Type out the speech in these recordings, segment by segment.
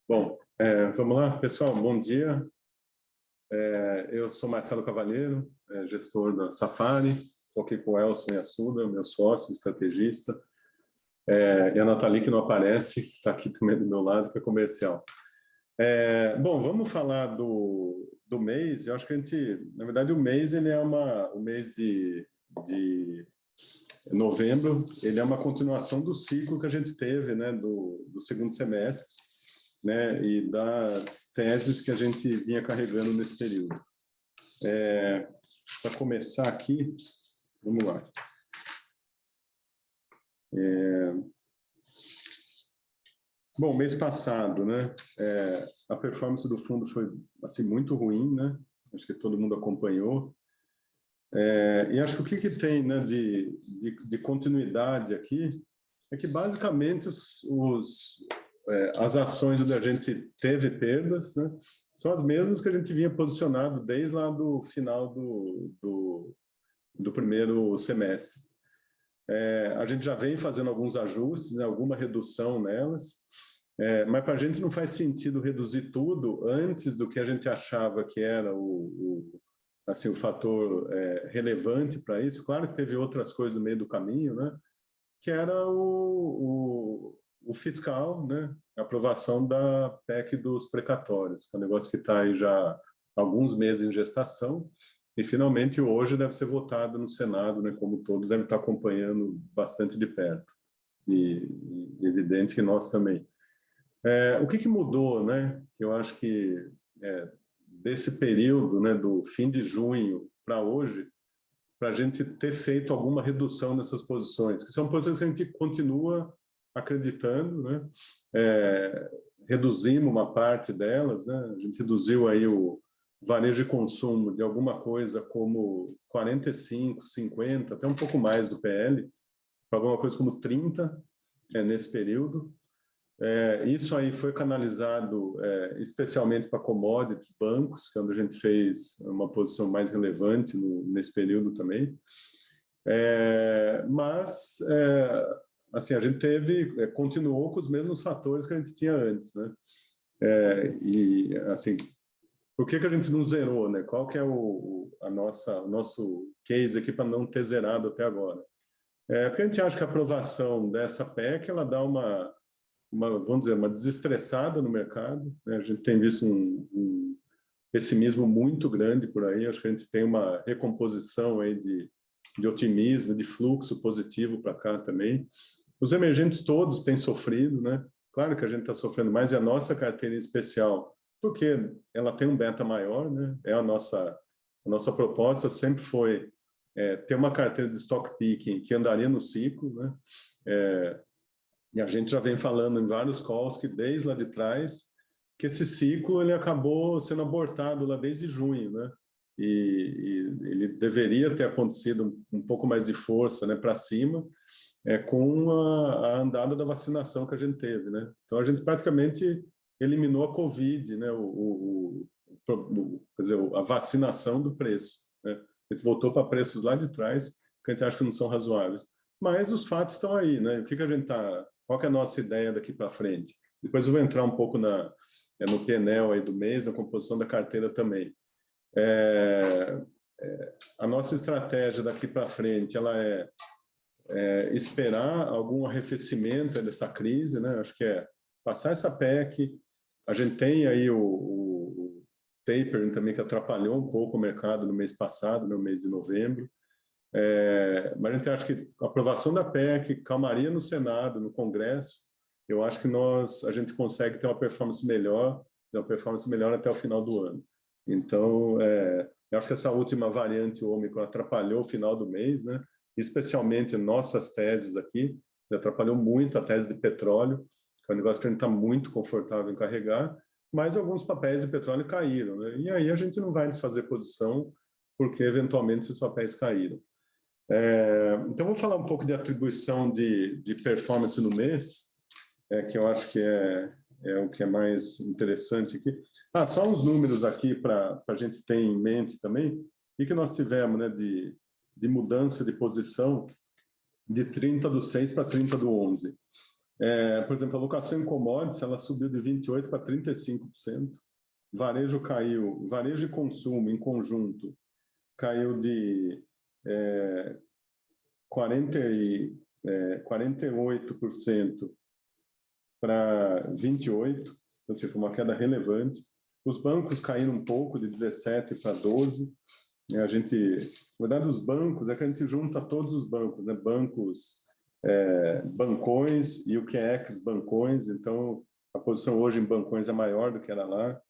Bom, vamos lá, pessoal, bom dia. Eu sou Marcelo Cavalheiro, gestor da Safari, estou aqui com o Elson Yasuda, meu sócio, estrategista, e a Nathalie, que não aparece, que está aqui também do meu lado, que é comercial. Bom, vamos falar do mês. Eu acho que a gente, na verdade, o mês ele é o mês de novembro, ele é uma continuação do ciclo que a gente teve, né, do segundo semestre, né, e das teses que a gente vinha carregando nesse período. Para começar aqui, vamos lá. Bom, mês passado, né, a performance do fundo foi assim muito ruim, né? Acho que todo mundo acompanhou. E acho que o que tem, né, de continuidade aqui é que basicamente as ações onde a gente teve perdas, né, são as mesmas que a gente vinha posicionado desde lá do final do primeiro semestre. A gente já vem fazendo alguns ajustes, né, alguma redução nelas, mas para a gente não faz sentido reduzir tudo antes do que a gente achava que era assim, o fator relevante para isso. Claro que teve outras coisas no meio do caminho, né, que era o fiscal, né, a aprovação da PEC dos precatórios, que é um negócio que está aí já há alguns meses em gestação, e finalmente hoje deve ser votado no Senado, né, como todos devem estar acompanhando bastante de perto, e evidente que nós também. O que mudou, né, eu acho que desse período, né, do fim de junho para hoje, para a gente ter feito alguma redução nessas posições, que são posições que a gente continua acreditando, né? Reduzimos uma parte delas, né? A gente reduziu aí o varejo de consumo de alguma coisa como 45, 50, até um pouco mais do PL, para alguma coisa como 30 nesse período. Isso aí foi canalizado especialmente para commodities, bancos, que é onde a gente fez uma posição mais relevante nesse período também. Mas, assim, a gente continuou com os mesmos fatores que a gente tinha antes, né? E, assim, por que a gente não zerou, né? Qual que é o nosso case aqui para não ter zerado até agora? Porque a gente acha que a aprovação dessa PEC, ela dá vamos dizer, uma desestressada no mercado, né? A gente tem visto um pessimismo muito grande por aí. Acho que a gente tem uma recomposição aí de otimismo, de fluxo positivo para cá também. Os emergentes todos têm sofrido, né? Claro que a gente está sofrendo mais, e a nossa carteira em especial, porque ela tem um beta maior, né? A nossa proposta sempre foi ter uma carteira de stock picking que andaria no ciclo, né? E a gente já vem falando em vários calls que desde lá de trás que esse ciclo ele acabou sendo abortado lá desde junho, né? E ele deveria ter acontecido um pouco mais de força, né, para cima, com a andada da vacinação que a gente teve, né? Então a gente praticamente eliminou a Covid, né? Quer dizer, a vacinação do preço, né? A gente voltou para preços lá de trás que a gente acha que não são razoáveis. Mas os fatos estão aí, né? Qual que é a nossa ideia daqui para frente? Depois eu vou entrar um pouco no PNL aí do mês, na composição da carteira também. A nossa estratégia daqui para frente, ela esperar algum arrefecimento dessa crise, né? Acho que passar essa PEC. A gente tem aí o tapering também, que atrapalhou um pouco o mercado no mês passado, no mês de novembro. Mas a gente acha que a aprovação da PEC, calmaria no Senado, no Congresso, eu acho que a gente consegue ter uma performance melhor até o final do ano. Então, eu acho que essa última variante Ômicron atrapalhou o final do mês, né? Especialmente nossas teses aqui, atrapalhou muito a tese de petróleo, que é um negócio que a gente está muito confortável em carregar, mas alguns papéis de petróleo caíram, né? E aí a gente não vai desfazer posição, porque eventualmente esses papéis caíram. Então, vou falar um pouco de atribuição de performance no mês, que eu acho que é o que é mais interessante aqui. Só uns números aqui para a gente ter em mente também, e que nós tivemos, né, de mudança de posição de 30/6 para 30/11. Por exemplo, a alocação em commodities, ela subiu de 28% para 35%. Varejo caiu, varejo e consumo em conjunto caiu de 48% para 28%, ou seja, foi uma queda relevante. Os bancos caíram um pouco, de 17% para 12%. A gente, na verdade, os bancos, é que a gente junta todos os bancos, né? Bancos, bancões e o que é ex-bancões, então a posição hoje em bancões é maior do que era lá.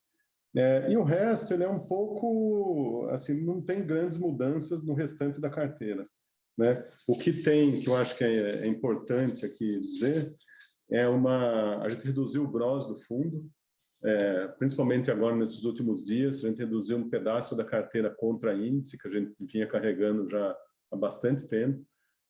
E o resto, ele é um pouco, assim, não tem grandes mudanças no restante da carteira, né? O que tem, que eu acho que é importante aqui dizer, a gente reduziu o gross do fundo, principalmente agora nesses últimos dias, a gente reduziu um pedaço da carteira contra índice, que a gente vinha carregando já há bastante tempo.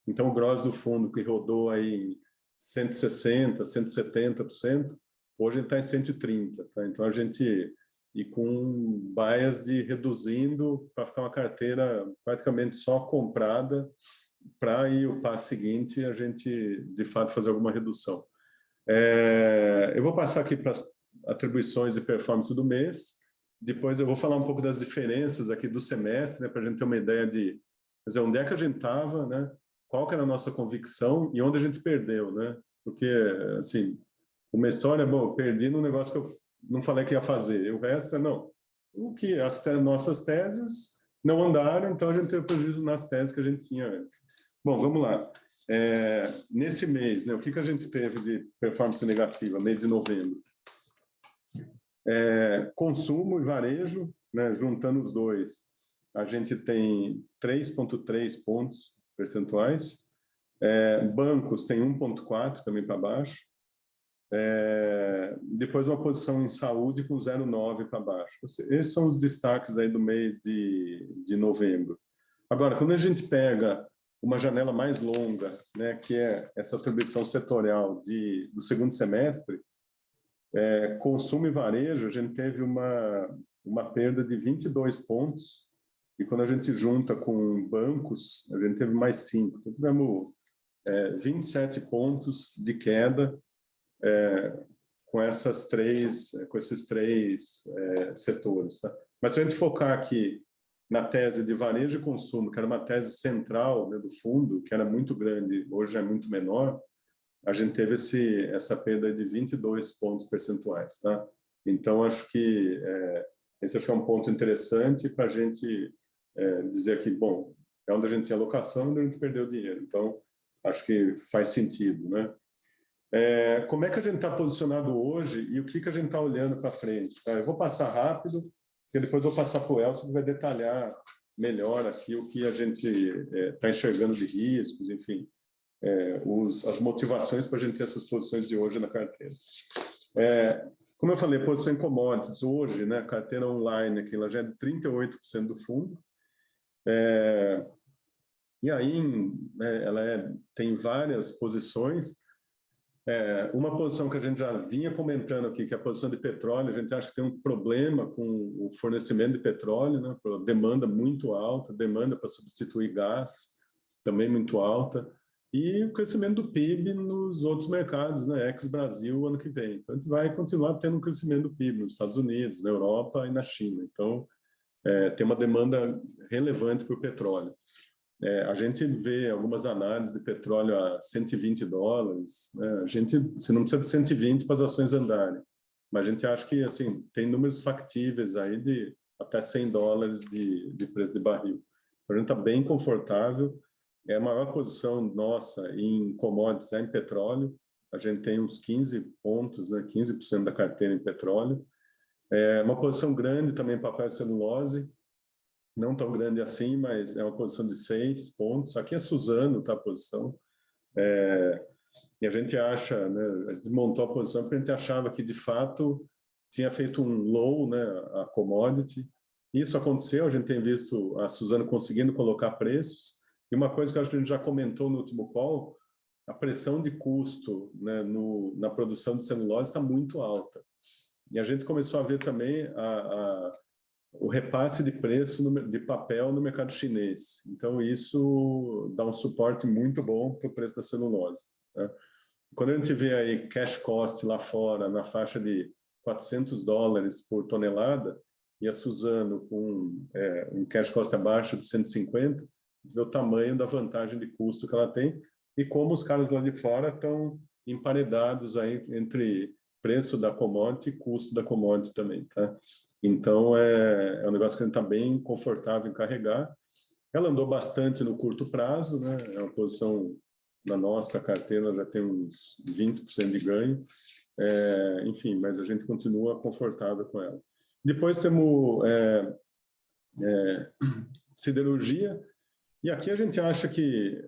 Então, o gross do fundo, que rodou aí em 160%, 170%, hoje ele está em 130%. Tá? Então, a gente... E com bias de reduzindo para ficar uma carteira praticamente só comprada para aí o passo seguinte a gente, de fato, fazer alguma redução. Eu vou passar aqui para as atribuições e performance do mês. Depois eu vou falar um pouco das diferenças aqui do semestre, né, para a gente ter uma ideia de, quer dizer, onde é que a gente estava, né, qual que era a nossa convicção e onde a gente perdeu, né? Porque, assim, uma história, bom, eu perdi num negócio que eu não falei que ia fazer. E o resto é, não. O que nossas teses não andaram, então a gente teve prejuízo nas teses que a gente tinha antes. Bom, vamos lá. Nesse mês, né, o que a gente teve de performance negativa, mês de novembro? Consumo e varejo, né, juntando os dois, a gente tem 3,3 pontos percentuais. Bancos tem 1,4 também para baixo. Depois uma posição em saúde com 0,9 para baixo. Esses são os destaques aí do mês de novembro. Agora, quando a gente pega uma janela mais longa, né, que é essa atribuição setorial do segundo semestre, consumo e varejo, a gente teve uma perda de 22 pontos, e quando a gente junta com bancos, a gente teve mais 5. Então, tivemos 27 pontos de queda com esses três setores. Tá? Mas se a gente focar aqui na tese de varejo e consumo, que era uma tese central, né, do fundo, que era muito grande, hoje é muito menor, a gente teve essa perda de 22 pontos percentuais. Tá? Então, acho que esse acho que é um ponto interessante para a gente dizer que, bom, é onde a gente tinha alocação, onde a gente perdeu dinheiro. Então, acho que faz sentido, né? Como é que a gente está posicionado hoje e o que a gente está olhando para frente? Tá? Eu vou passar rápido, porque depois eu vou passar para o Elcio, que vai detalhar melhor aqui o que a gente está enxergando de riscos, enfim, as motivações para a gente ter essas posições de hoje na carteira. Como eu falei, posição em commodities, hoje, né, a carteira online aqui, ela já é de 38% do fundo. E aí, ela tem várias posições. Uma posição que a gente já vinha comentando aqui, que é a posição de petróleo, a gente acha que tem um problema com o fornecimento de petróleo, né? Demanda muito alta, demanda para substituir gás também muito alta, e o crescimento do PIB nos outros mercados, né? Ex-Brasil, ano que vem. Então, a gente vai continuar tendo um crescimento do PIB nos Estados Unidos, na Europa e na China. Então, tem uma demanda relevante por petróleo. A gente vê algumas análises de petróleo a $120, né? Você não precisa de 120 para as ações andarem, mas a gente acha que assim, tem números factíveis aí de até $100 de preço de barril. Então, a gente está bem confortável. A maior posição nossa em commodities é em petróleo. A gente tem uns 15 pontos, né? 15% da carteira em petróleo. Uma posição grande também em papel e celulose, não tão grande assim, mas é uma posição de 6 pontos. Aqui é Suzano, tá, a posição. E a gente acha, né, a gente montou a posição porque a gente achava que, de fato, tinha feito um low, né, a commodity. Isso aconteceu, a gente tem visto a Suzano conseguindo colocar preços. E uma coisa que eu acho que a gente já comentou no último call, a pressão de custo, né, na produção de celulose está muito alta. E a gente começou a ver também o repasse de preço de papel no mercado chinês. Então, isso dá um suporte muito bom para o preço da celulose. Né? quando a gente vê aí cash cost lá fora na faixa de $400 por tonelada, e a Suzano com um cash cost abaixo de 150, vê o tamanho da vantagem de custo que ela tem e como os caras lá de fora estão emparedados aí entre preço da commodity e custo da commodity também, tá? Então, é um negócio que a gente está bem confortável em carregar. Ela andou bastante no curto prazo, né? É uma posição na nossa carteira, já tem uns 20% de ganho. Enfim, mas a gente continua confortável com ela. Depois temos siderurgia, e aqui a gente acha que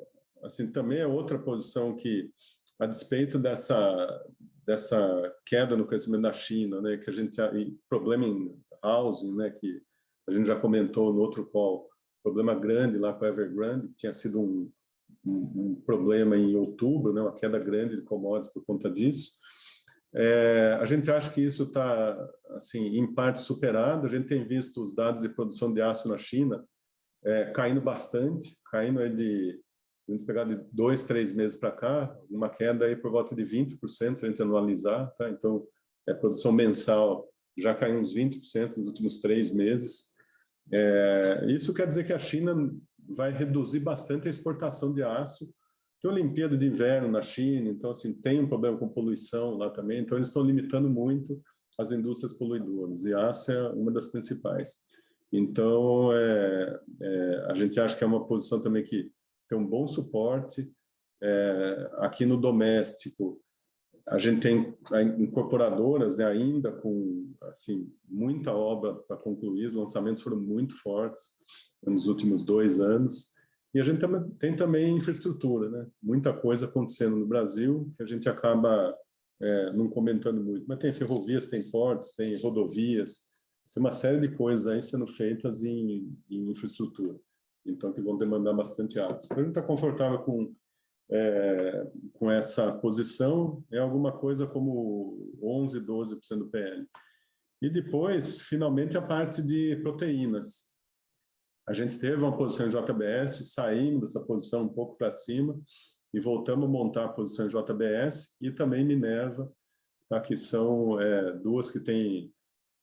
assim, também é outra posição que, a despeito dessa queda no crescimento da China, né, que a gente e problema em housing, né, que a gente já comentou no outro call, problema grande lá com a Evergrande, que tinha sido um problema em outubro, né, uma queda grande de commodities por conta disso. A gente acha que isso está, assim, em parte superado. A gente tem visto os dados de produção de aço na China caindo bastante, caindo aí a gente pegar de 2, 3 meses para cá, uma queda aí por volta de 20%, se a gente anualizar, tá? Então, a produção mensal já caiu uns 20% nos últimos 3 meses. Isso quer dizer que a China vai reduzir bastante a exportação de aço. Tem Olimpíada de Inverno na China, então assim, tem um problema com poluição lá também, então eles estão limitando muito as indústrias poluidoras, e a aço é uma das principais. Então, a gente acha que é uma posição também que tem um bom suporte. Aqui no doméstico, a gente tem incorporadoras, né, ainda com assim, muita obra para concluir, os lançamentos foram muito fortes nos últimos 2 anos. E a gente tem também infraestrutura, né? Muita coisa acontecendo no Brasil que a gente acaba não comentando muito. Mas tem ferrovias, tem portos, tem rodovias, tem uma série de coisas aí sendo feitas em infraestrutura. Então, que vão demandar bastante aço. Então, a gente está confortável com essa posição, é alguma coisa como 11%, 12% do PL. E depois, finalmente, a parte de proteínas. A gente teve uma posição em JBS, saímos dessa posição um pouco para cima e voltamos a montar a posição em JBS e também Minerva, tá? Que são duas que têm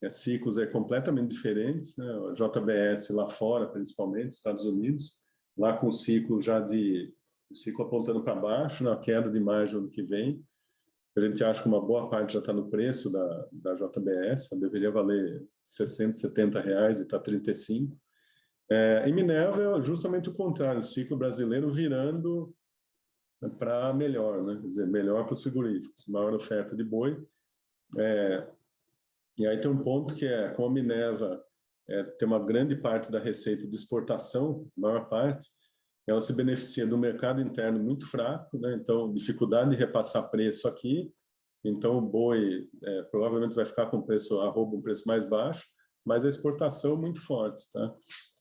ciclos completamente diferentes, né? A JBS lá fora, principalmente, Estados Unidos, lá com o ciclo o ciclo apontando para baixo, na queda de margem ano que vem. A gente acha que uma boa parte já está no preço da JBS, deveria valer R$60, R$70 e está R$35. Em Minerva é justamente o contrário, o ciclo brasileiro virando para melhor, né? Quer dizer, melhor para os frigoríficos, maior oferta de boi. E aí tem um ponto que como a Minerva tem uma grande parte da receita de exportação, maior parte, ela se beneficia do mercado interno muito fraco, né? Então, dificuldade de repassar preço aqui, então o boi provavelmente vai ficar com um preço mais baixo, mas a exportação é muito forte, tá?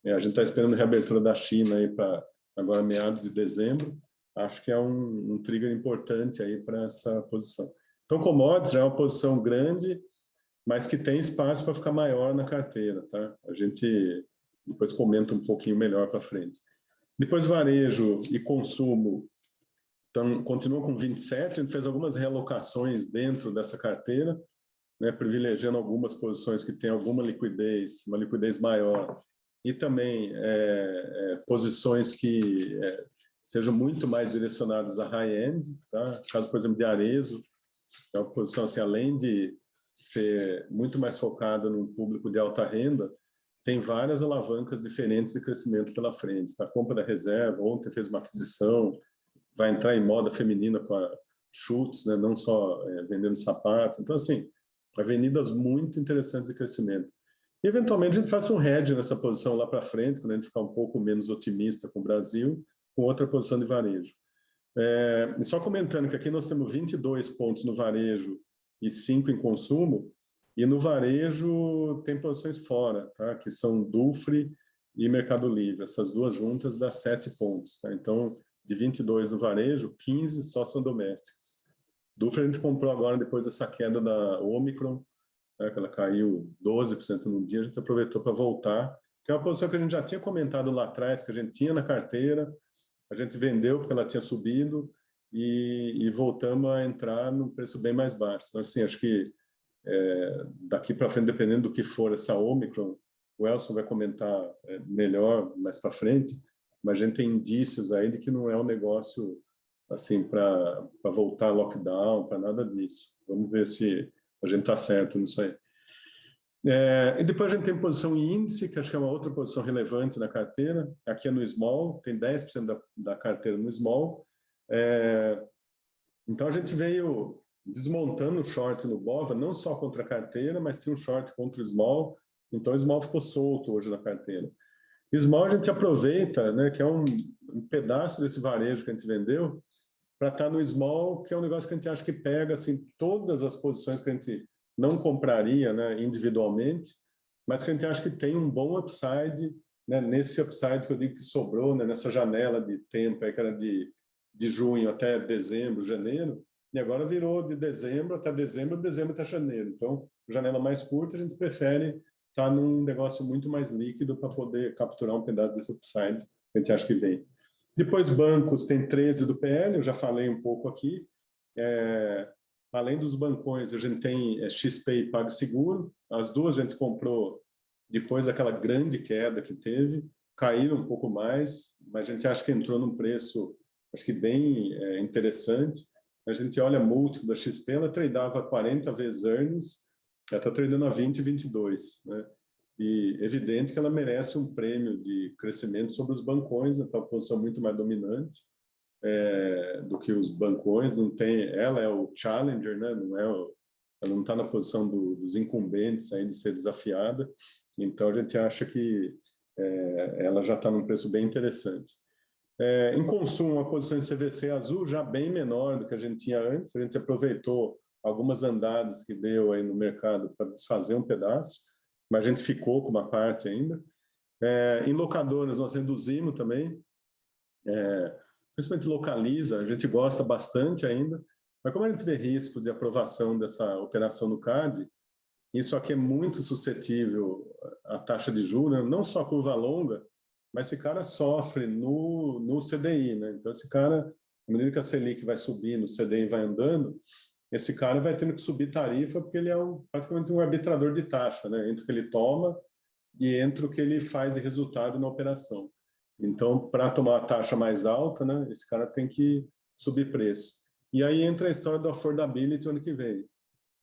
A gente está esperando a reabertura da China aí para agora meados de dezembro. Acho que é um trigger importante aí para essa posição. Então, commodities já é uma posição grande, mas que tem espaço para ficar maior na carteira, tá? A gente depois comenta um pouquinho melhor para frente. Depois, varejo e consumo continuam com 27. A gente fez algumas realocações dentro dessa carteira, né, privilegiando algumas posições que têm alguma liquidez, uma liquidez maior, e também posições que sejam muito mais direcionadas a high-end, tá? Caso, por exemplo, de Arezzo, é uma posição assim, além de ser muito mais focada num público de alta renda, tem várias alavancas diferentes de crescimento pela frente. A compra da reserva, ontem fez uma aquisição, vai entrar em moda feminina com a Schutz, né? Não só vendendo sapato. Então, assim, avenidas muito interessantes de crescimento. E, eventualmente, a gente faz um hedge nessa posição lá para frente, quando a gente ficar um pouco menos otimista com o Brasil, com outra posição de varejo. E só comentando que aqui nós temos 22 pontos no varejo e 5 em consumo, e no varejo tem posições fora, tá? Que são Dufry e Mercado Livre. Essas duas juntas dá 7 pontos. Tá? Então, de 22 no varejo, 15 só são domésticas. Dufry a gente comprou agora, depois dessa queda da Omicron, né, que ela caiu 12% no dia, a gente aproveitou para voltar, que é uma posição que a gente já tinha comentado lá atrás, que a gente tinha na carteira, a gente vendeu porque ela tinha subido, e voltamos a entrar num preço bem mais baixo. Então, assim, acho que daqui para frente, dependendo do que for essa Omicron, o Elson vai comentar melhor mais para frente, mas a gente tem indícios aí de que não é um negócio assim para voltar lockdown, para nada disso. Vamos ver se a gente está certo nisso aí. E depois a gente tem posição em índice, que acho que é uma outra posição relevante na carteira. Aqui é no small, tem 10% da carteira no small. Então a gente veio desmontando o short no BOVA, não só contra a carteira, mas tinha um short contra o small. Então o small ficou solto hoje na carteira. O small a gente aproveita, né, que é um pedaço desse varejo que a gente vendeu, para estar no small, que é um negócio que a gente acha que pega assim, todas as posições que a gente não compraria, né, individualmente, mas que a gente acha que tem um bom upside, né, nesse upside que eu digo que sobrou, né, nessa janela de tempo aí, que era de junho até dezembro, janeiro, e agora virou de dezembro até dezembro, dezembro até janeiro. Então, janela mais curta, a gente prefere estar num negócio muito mais líquido para poder capturar um pedaço desse upside que a gente acha que vem. Depois, bancos, tem 13 do PL, eu já falei um pouco aqui. Além dos bancões, a gente tem XP e PagSeguro. As duas a gente comprou depois daquela grande queda que teve. Caíram um pouco mais, mas a gente acha que entrou num preço, acho que bem interessante. A gente olha a múltiplo da XP, ela tradeava 40 vezes earnings, ela está tradando a 20 e 22, né? E evidente que ela merece um prêmio de crescimento sobre os bancões, então uma posição muito mais dominante do que os bancões. Não tem, ela é o challenger, né? Ela não está na posição dos incumbentes aí de ser desafiada. Então a gente acha que ela já está num preço bem interessante. Em consumo, a posição em CVC azul já bem menor do que a gente tinha antes. A gente aproveitou algumas andadas que deu aí no mercado para desfazer um pedaço, mas a gente ficou com uma parte ainda. Em locadoras, nós reduzimos também, principalmente Localiza, a gente gosta bastante ainda, mas como a gente vê risco de aprovação dessa operação no CAD, isso aqui é muito suscetível à taxa de juros, não só a curva longa, mas esse cara sofre no CDI, né? Então, esse cara, à medida que a Selic vai subindo, o CDI vai andando, esse cara vai tendo que subir tarifa porque ele é praticamente um arbitrador de taxa, né? Entre o que ele toma e entre o que ele faz de resultado na operação. Então, para tomar a taxa mais alta, né, esse cara tem que subir preço. E aí entra a história do affordability ano que vem.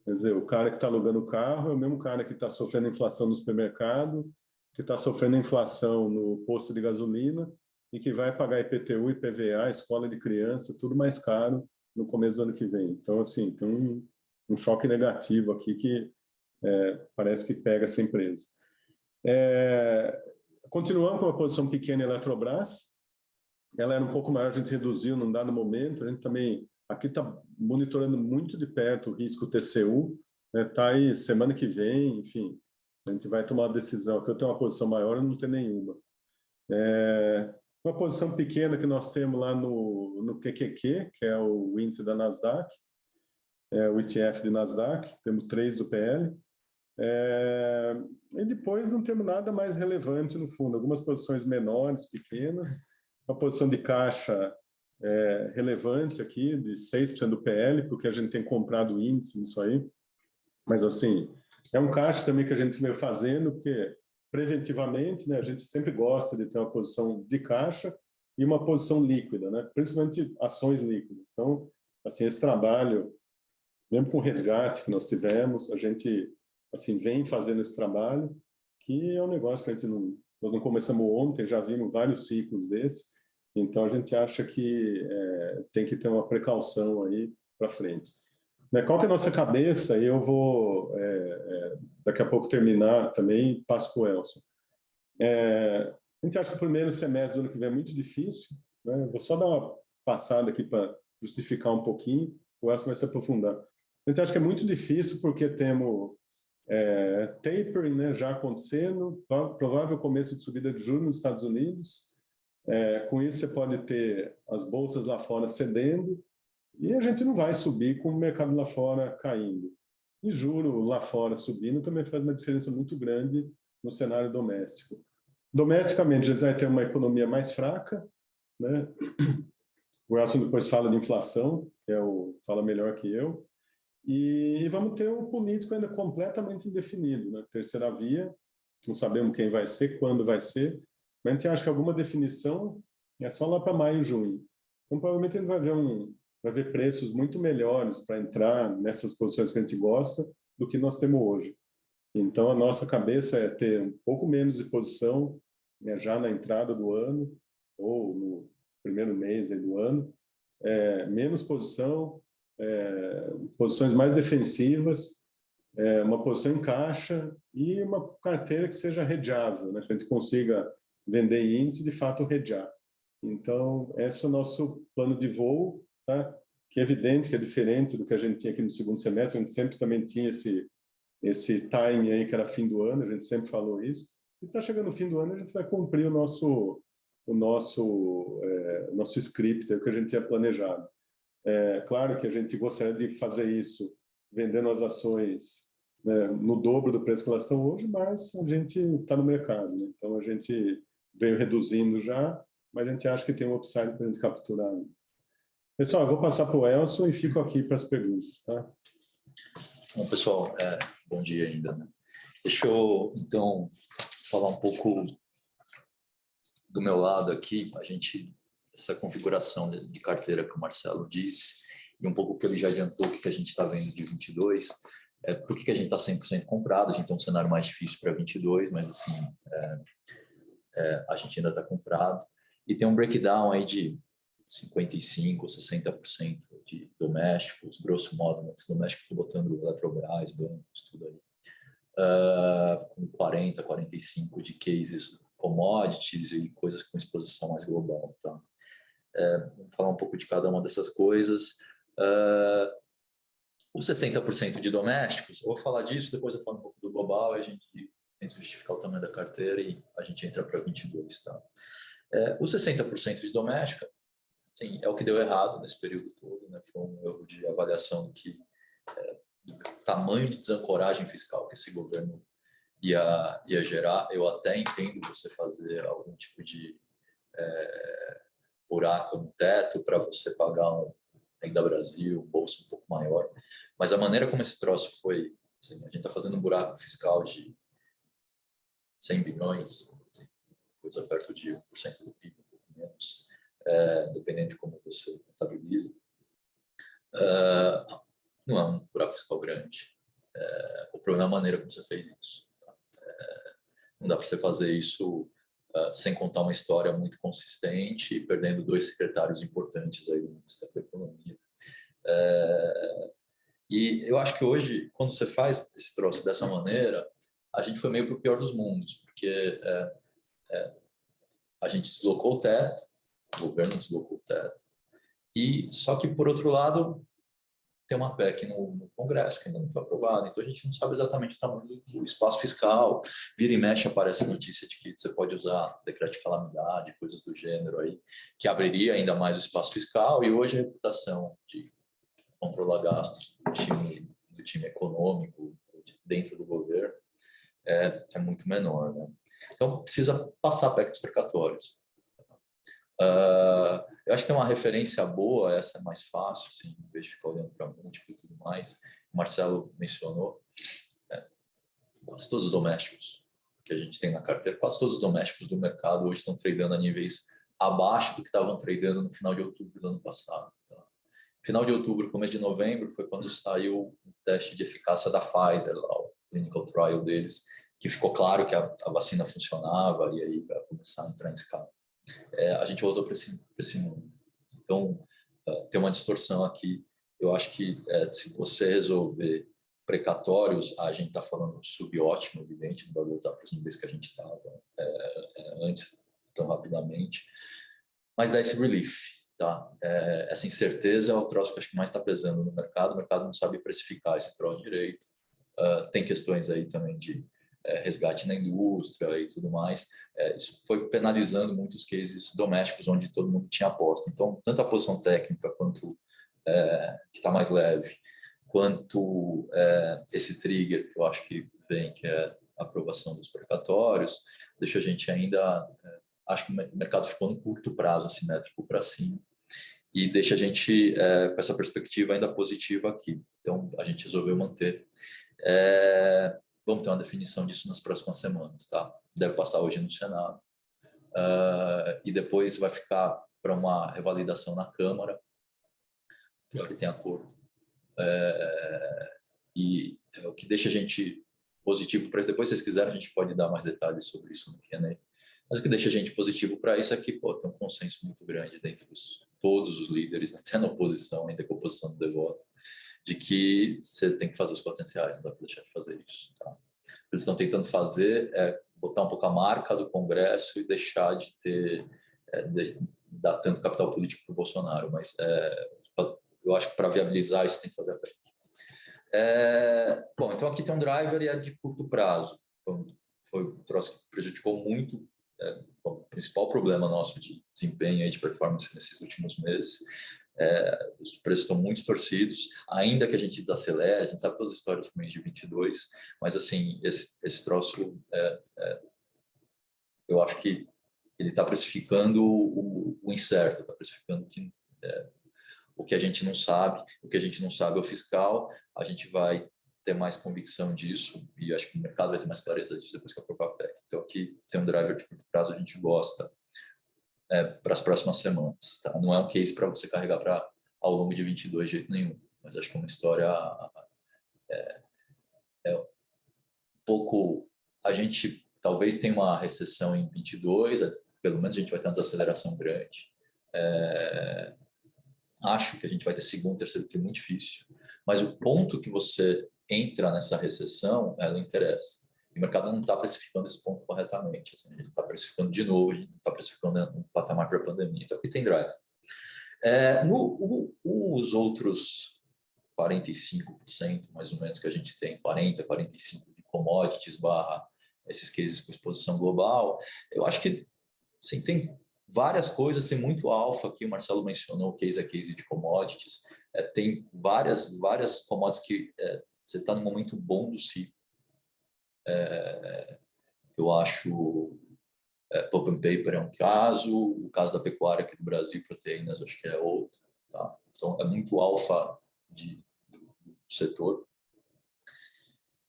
Quer dizer, o cara que está alugando o carro é o mesmo cara que está sofrendo inflação no supermercado, que está sofrendo inflação no posto de gasolina e que vai pagar IPTU, IPVA, escola de criança, tudo mais caro no começo do ano que vem. Então, assim, tem um choque negativo aqui que parece que pega essa empresa. Continuamos com uma posição pequena em Eletrobras. Ela era um pouco maior, a gente reduziu num dado momento. A gente também aqui está monitorando muito de perto o risco TCU. Está aí semana que vem, enfim, a gente vai tomar uma decisão. Aqui eu tenho uma posição maior, eu não tenho nenhuma. Uma posição pequena que nós temos lá no QQQ, que é o índice da Nasdaq, o ETF de Nasdaq, temos 3 do PL. E depois não temos nada mais relevante no fundo, algumas posições menores, pequenas, uma posição de caixa relevante aqui, de 6% do PL, porque a gente tem comprado índice nisso aí, mas assim, é um caixa também que a gente veio fazendo, porque preventivamente, né, a gente sempre gosta de ter uma posição de caixa e uma posição líquida, né, principalmente ações líquidas. Então, assim, esse trabalho, mesmo com o resgate que nós tivemos, a gente assim vem fazendo esse trabalho, que é um negócio que a gente nós não começamos ontem, já vimos vários ciclos desse, então a gente acha que tem que ter uma precaução aí para frente. Qual que é a nossa cabeça? Eu vou daqui a pouco terminar também, passo para o Elson. A gente acha que o primeiro semestre do ano que vem é muito difícil, né? Vou só dar uma passada aqui para justificar um pouquinho, o Elson vai se aprofundar. A gente acha que é muito difícil porque temos tapering, né, já acontecendo, provável começo de subida de juros nos Estados Unidos. Com isso, você pode ter as bolsas lá fora cedendo e a gente não vai subir com o mercado lá fora caindo. E juro lá fora subindo também faz uma diferença muito grande no cenário doméstico. Domesticamente, a gente vai ter uma economia mais fraca, né? O Elson depois fala de inflação, que fala melhor que eu. E vamos ter um político ainda completamente indefinido, né? Terceira via, não sabemos quem vai ser, quando vai ser, mas a gente acha que alguma definição é só lá para maio, junho. Então, provavelmente, a gente vai ver preços muito melhores para entrar nessas posições que a gente gosta do que nós temos hoje. Então, a nossa cabeça é ter um pouco menos de posição, né, já na entrada do ano, ou no primeiro mês aí do ano, menos posição, posições mais defensivas, uma posição em caixa e uma carteira que seja hedgeável, né? Que a gente consiga vender índice e, de fato, hedgear. Então, esse é o nosso plano de voo, tá? Que é evidente que é diferente do que a gente tinha aqui no segundo semestre. A gente sempre também tinha esse time aí que era fim do ano, a gente sempre falou isso. E está chegando o fim do ano, a gente vai cumprir o nosso script, o que a gente tinha planejado. Claro que a gente gostaria de fazer isso vendendo as ações, né, no dobro do preço que elas estão hoje, mas a gente está no mercado, né? Então a gente veio reduzindo já, mas a gente acha que tem um upside para a gente capturar. Pessoal, eu vou passar para o Elson e fico aqui para as perguntas, tá? Bom, pessoal, bom dia ainda, né? Deixa eu, então, falar um pouco do meu lado aqui, essa configuração de carteira que o Marcelo disse, e um pouco o que ele já adiantou, o que a gente está vendo de 22, por que a gente está 100% comprado, a gente tem um cenário mais difícil para 22, mas assim, a gente ainda está comprado, e tem um breakdown aí de 55% ou 60% de domésticos, grosso modo, né? Domésticos, estou botando Eletrobras, bancos, tudo aí, com 40%, 45% de cases commodities e coisas com exposição mais global, tá? Vamos falar um pouco de cada uma dessas coisas. Os 60% de domésticos, eu vou falar disso, depois eu falo um pouco do global, e a gente tenta justificar o tamanho da carteira e a gente entra para 22, tá? Os 60% de doméstico, sim, é o que deu errado nesse período todo, né? Foi um erro de avaliação do tamanho de desancoragem fiscal que esse governo ia gerar. Eu até entendo você fazer algum tipo de buraco no teto para você pagar Renda Brasil, um bolso um pouco maior, mas a maneira como esse troço foi, assim, a gente está fazendo um buraco fiscal de 100 bilhões, assim, coisa perto de 1% do PIB, um pouco menos, dependendo de como você contabiliza. Não é um buraco fiscal grande. O problema é a maneira como você fez isso. Tá? Não dá para você fazer isso sem contar uma história muito consistente, perdendo 2 secretários importantes aí no Ministério da Economia. E eu acho que hoje, quando você faz esse troço dessa maneira, a gente foi meio para o pior dos mundos, porque a gente deslocou o teto, o governo deslocou o teto, e só que, por outro lado, tem uma PEC no Congresso que ainda não foi aprovada, então a gente não sabe exatamente o tamanho do espaço fiscal. Vira e mexe aparece notícia de que você pode usar decreto de calamidade, coisas do gênero aí, que abriria ainda mais o espaço fiscal, e hoje a reputação de controlar gastos do time econômico dentro do governo é muito menor, né? Então precisa passar PEC dos precatórios. Eu acho que tem uma referência boa, essa é mais fácil, assim, em vez de ficar olhando para múltiplo e tudo mais. O Marcelo mencionou, quase todos os domésticos que a gente tem na carteira, quase todos os domésticos do mercado hoje estão tradando a níveis abaixo do que estavam tradando no final de outubro do ano passado. Tá? Final de outubro, começo de novembro, foi quando saiu o teste de eficácia da Pfizer, lá, o clinical trial deles, que ficou claro que a vacina funcionava e aí vai começar a entrar em escala. A gente voltou para esse mundo. Então, tem uma distorção aqui. Eu acho que se você resolver precatórios, a gente está falando subótimo, evidente, não vai voltar para os níveis que a gente estava antes tão rapidamente, mas dá esse relief, tá? Essa incerteza é o troço que acho que mais está pesando no mercado. O mercado não sabe precificar esse troço direito. Tem questões aí também de resgate na indústria e tudo mais. Isso foi penalizando muitos cases domésticos onde todo mundo tinha aposta. Então, tanto a posição técnica quanto que está mais leve, quanto esse trigger que eu acho que vem, que é a aprovação dos precatórios, deixa a gente ainda... acho que o mercado ficou no curto prazo assimétrico para cima. e deixa a gente com essa perspectiva ainda positiva aqui. Então, a gente resolveu manter. Vamos ter uma definição disso nas próximas semanas, tá? Deve passar hoje no Senado. E depois vai ficar para uma revalidação na Câmara, para que tenha acordo. E o que deixa a gente positivo para isso, depois se vocês quiserem a gente pode dar mais detalhes sobre isso no Q&A, mas o que deixa a gente positivo para isso é que tem um consenso muito grande dentro de todos os líderes, até na oposição, ainda com a oposição do devoto, de que você tem que fazer os R$400, não dá para deixar de fazer isso. Tá? Eles estão tentando fazer botar um pouco a marca do Congresso e deixar de ter dar tanto capital político para o Bolsonaro, mas eu acho que para viabilizar isso tem que fazer a frente. Bom, então aqui tem um driver e é de curto prazo. Foi um troço que prejudicou muito, o principal problema nosso de desempenho e de performance nesses últimos meses. Os preços estão muito torcidos, ainda que a gente desacelere, a gente sabe todas as histórias do mês de 22, mas assim, esse troço, eu acho que ele está precificando o incerto, está precificando o que a gente não sabe, o que a gente não sabe é o fiscal, a gente vai ter mais convicção disso e acho que o mercado vai ter mais clareza disso depois que a Propapec. Então aqui tem um driver de curto prazo, a gente gosta para as próximas semanas. Tá? Não é um case para você carregar ao longo de 22 de jeito nenhum, mas acho que é uma história um pouco... A gente talvez tenha uma recessão em 22, pelo menos a gente vai ter uma desaceleração grande. Acho que a gente vai ter segundo, terceiro tri muito difícil, mas o ponto que você entra nessa recessão, ela interessa. E o mercado não está precificando esse ponto corretamente. Assim, a gente está precificando de novo, a gente não está precificando no patamar para a pandemia. Então, aqui tem drive. Os outros 45%, mais ou menos, que a gente tem, 40%, 45% de commodities barra esses cases com exposição global, eu acho que assim, tem várias coisas, tem muito alfa aqui, o Marcelo mencionou o case a case de commodities, tem várias commodities que você está num momento bom do ciclo. Eu acho pulp and paper é um caso, o caso da pecuária aqui do Brasil, proteínas, acho que é outro. Tá? Então, é muito alfa do setor.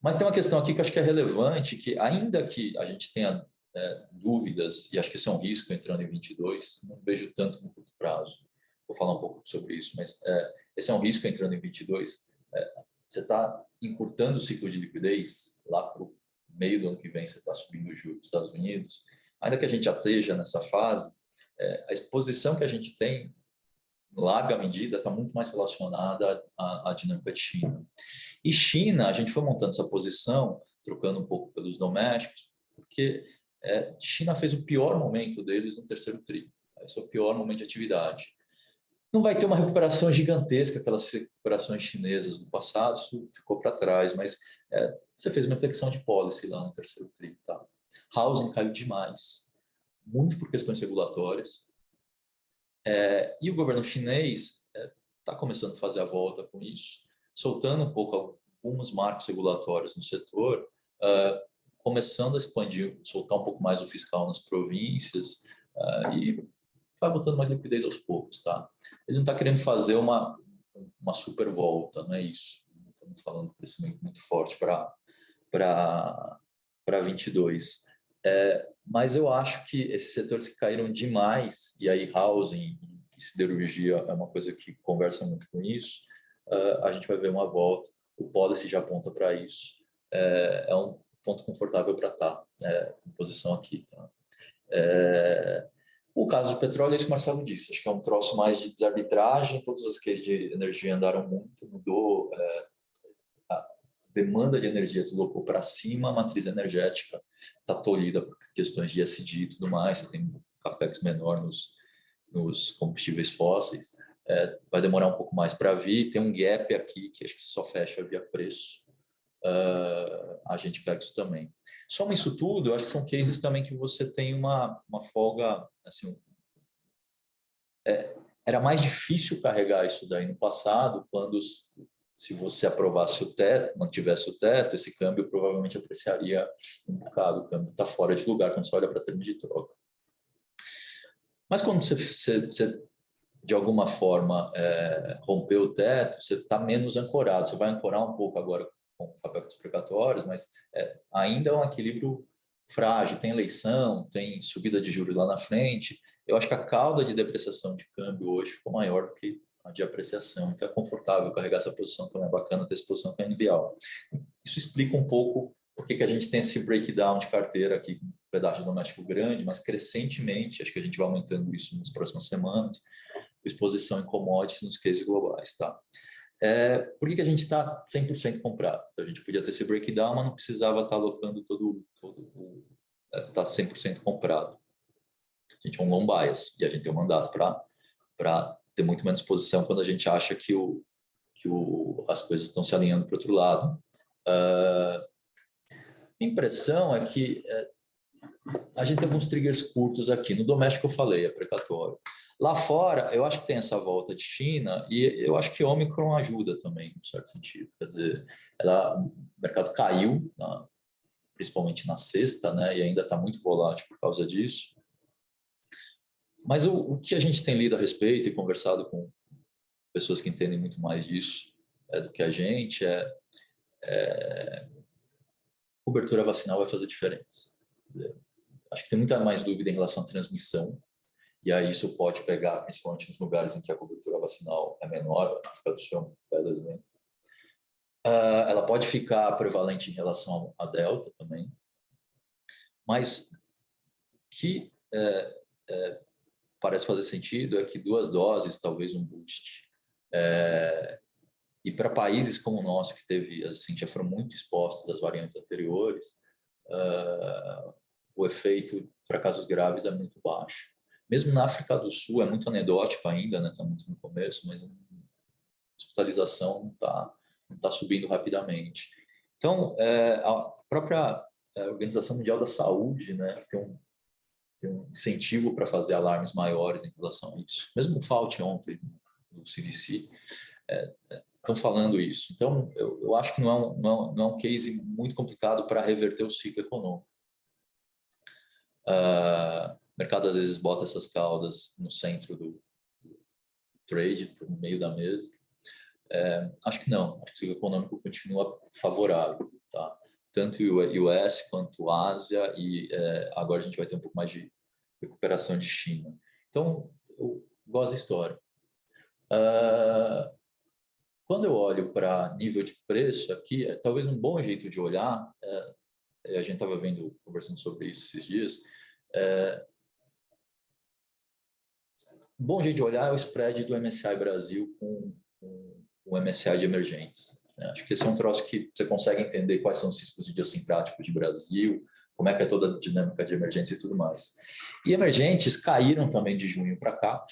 Mas tem uma questão aqui que eu acho que é relevante, que ainda que a gente tenha dúvidas, e acho que esse é um risco entrando em 22, não vejo tanto no curto prazo. Vou falar um pouco sobre isso, mas esse é um risco entrando em 22. Você está encurtando o ciclo de liquidez, lá para o meio do ano que vem você está subindo o juros dos Estados Unidos. Ainda que a gente já esteja nessa fase, a exposição que a gente tem, em larga medida, está muito mais relacionada à dinâmica de China. E China, a gente foi montando essa posição, trocando um pouco pelos domésticos, porque China fez o pior momento deles no terceiro tri. Esse é o pior momento de atividade. Não vai ter uma recuperação gigantesca, aquelas recuperações chinesas do passado, isso ficou para trás, mas você fez uma inflexão de policy lá no terceiro tri. Tá? Housing caiu demais, muito por questões regulatórias. E o governo chinês está começando a fazer a volta com isso, soltando um pouco alguns marcos regulatórios no setor, começando a expandir, soltar um pouco mais o fiscal nas províncias e vai botando mais liquidez aos poucos, tá? Ele não está querendo fazer uma super volta, não é isso. Estamos falando de crescimento muito forte para 22. Mas eu acho que esses setores que caíram demais, e aí housing e siderurgia é uma coisa que conversa muito com isso, a gente vai ver uma volta. O policy já aponta para isso. É um ponto confortável para estar em posição aqui. Tá? O caso do petróleo é isso que o Marcelo disse. Acho que é um troço mais de desarbitragem. Todas as cases de energia andaram muito, mudou. A demanda de energia deslocou para cima, a matriz energética está tolhida por questões de ESG e tudo mais. Você tem um capex menor nos combustíveis fósseis. Vai demorar um pouco mais para vir. Tem um gap aqui que acho que só fecha via preço. A gente pega isso também. Soma isso tudo, eu acho que são cases também que você tem uma folga, assim, era mais difícil carregar isso daí no passado, quando se você aprovasse o teto, mantivesse o teto, esse câmbio provavelmente apreciaria um bocado, o câmbio está fora de lugar quando você olha para termos de troca. Mas quando você de alguma forma, romper o teto, você está menos ancorado. Você vai ancorar um pouco agora com aspectos precatórios, mas ainda é um equilíbrio frágil. Tem eleição, tem subida de juros lá na frente. Eu acho que a cauda de depreciação de câmbio hoje ficou maior do que a de apreciação. Então, é confortável carregar essa posição, também é bacana ter essa posição com a NVL. Isso explica um pouco por que a gente tem esse breakdown de carteira aqui, um pedaço doméstico grande, mas crescentemente, acho que a gente vai aumentando isso nas próximas semanas, exposição em commodities nos cases globais, tá? Por que a gente está 100% comprado? Então, a gente podia ter esse breakdown, mas não precisava estar alocando tá 100% comprado. A gente é um long bias e a gente tem um mandato para ter muito menos posição quando a gente acha que as coisas estão se alinhando para o outro lado. Minha impressão é que a gente tem alguns triggers curtos aqui. No doméstico eu falei, é precatório. Lá fora, eu acho que tem essa volta de China e eu acho que Omicron ajuda também, em certo sentido. Quer dizer, o mercado caiu, principalmente na sexta, né, e ainda está muito volátil por causa disso. Mas o que a gente tem lido a respeito e conversado com pessoas que entendem muito mais disso do que a gente cobertura vacinal vai fazer diferença. Quer dizer, acho que tem muita mais dúvida em relação à transmissão. E aí isso pode pegar, principalmente nos lugares em que a cobertura vacinal é menor, a África do Sul, por exemplo. Ela pode ficar prevalente em relação à Delta também, mas que parece fazer sentido é que 2 doses, talvez um boost. E para países como o nosso, que já foram muito expostos às variantes anteriores, o efeito para casos graves é muito baixo. Mesmo na África do Sul, é muito anedótico ainda, né? Está muito no começo, mas a hospitalização não tá subindo rapidamente. Então, a própria Organização Mundial da Saúde, né, que tem um incentivo para fazer alarmes maiores em relação a isso. Mesmo o Fauci ontem, do CDC, estão falando isso. Então, eu acho que não é um case muito complicado para reverter o ciclo econômico. O mercado às vezes bota essas caudas no centro do trade, no meio da mesa. Acho que não. Acho que o ciclo econômico continua favorável, tá? Tanto o US quanto a Ásia e agora a gente vai ter um pouco mais de recuperação de China. Então, eu gosto da história. Quando eu olho para nível de preço aqui, talvez um bom jeito de olhar, a gente estava conversando sobre isso esses dias, um bom jeito de olhar é o spread do MSCI Brasil com o MSCI de emergentes. Acho que esse é um troço que você consegue entender quais são os riscos idiosincráticos de Brasil, como é que é toda a dinâmica de emergentes e tudo mais. E emergentes caíram também de junho para cá,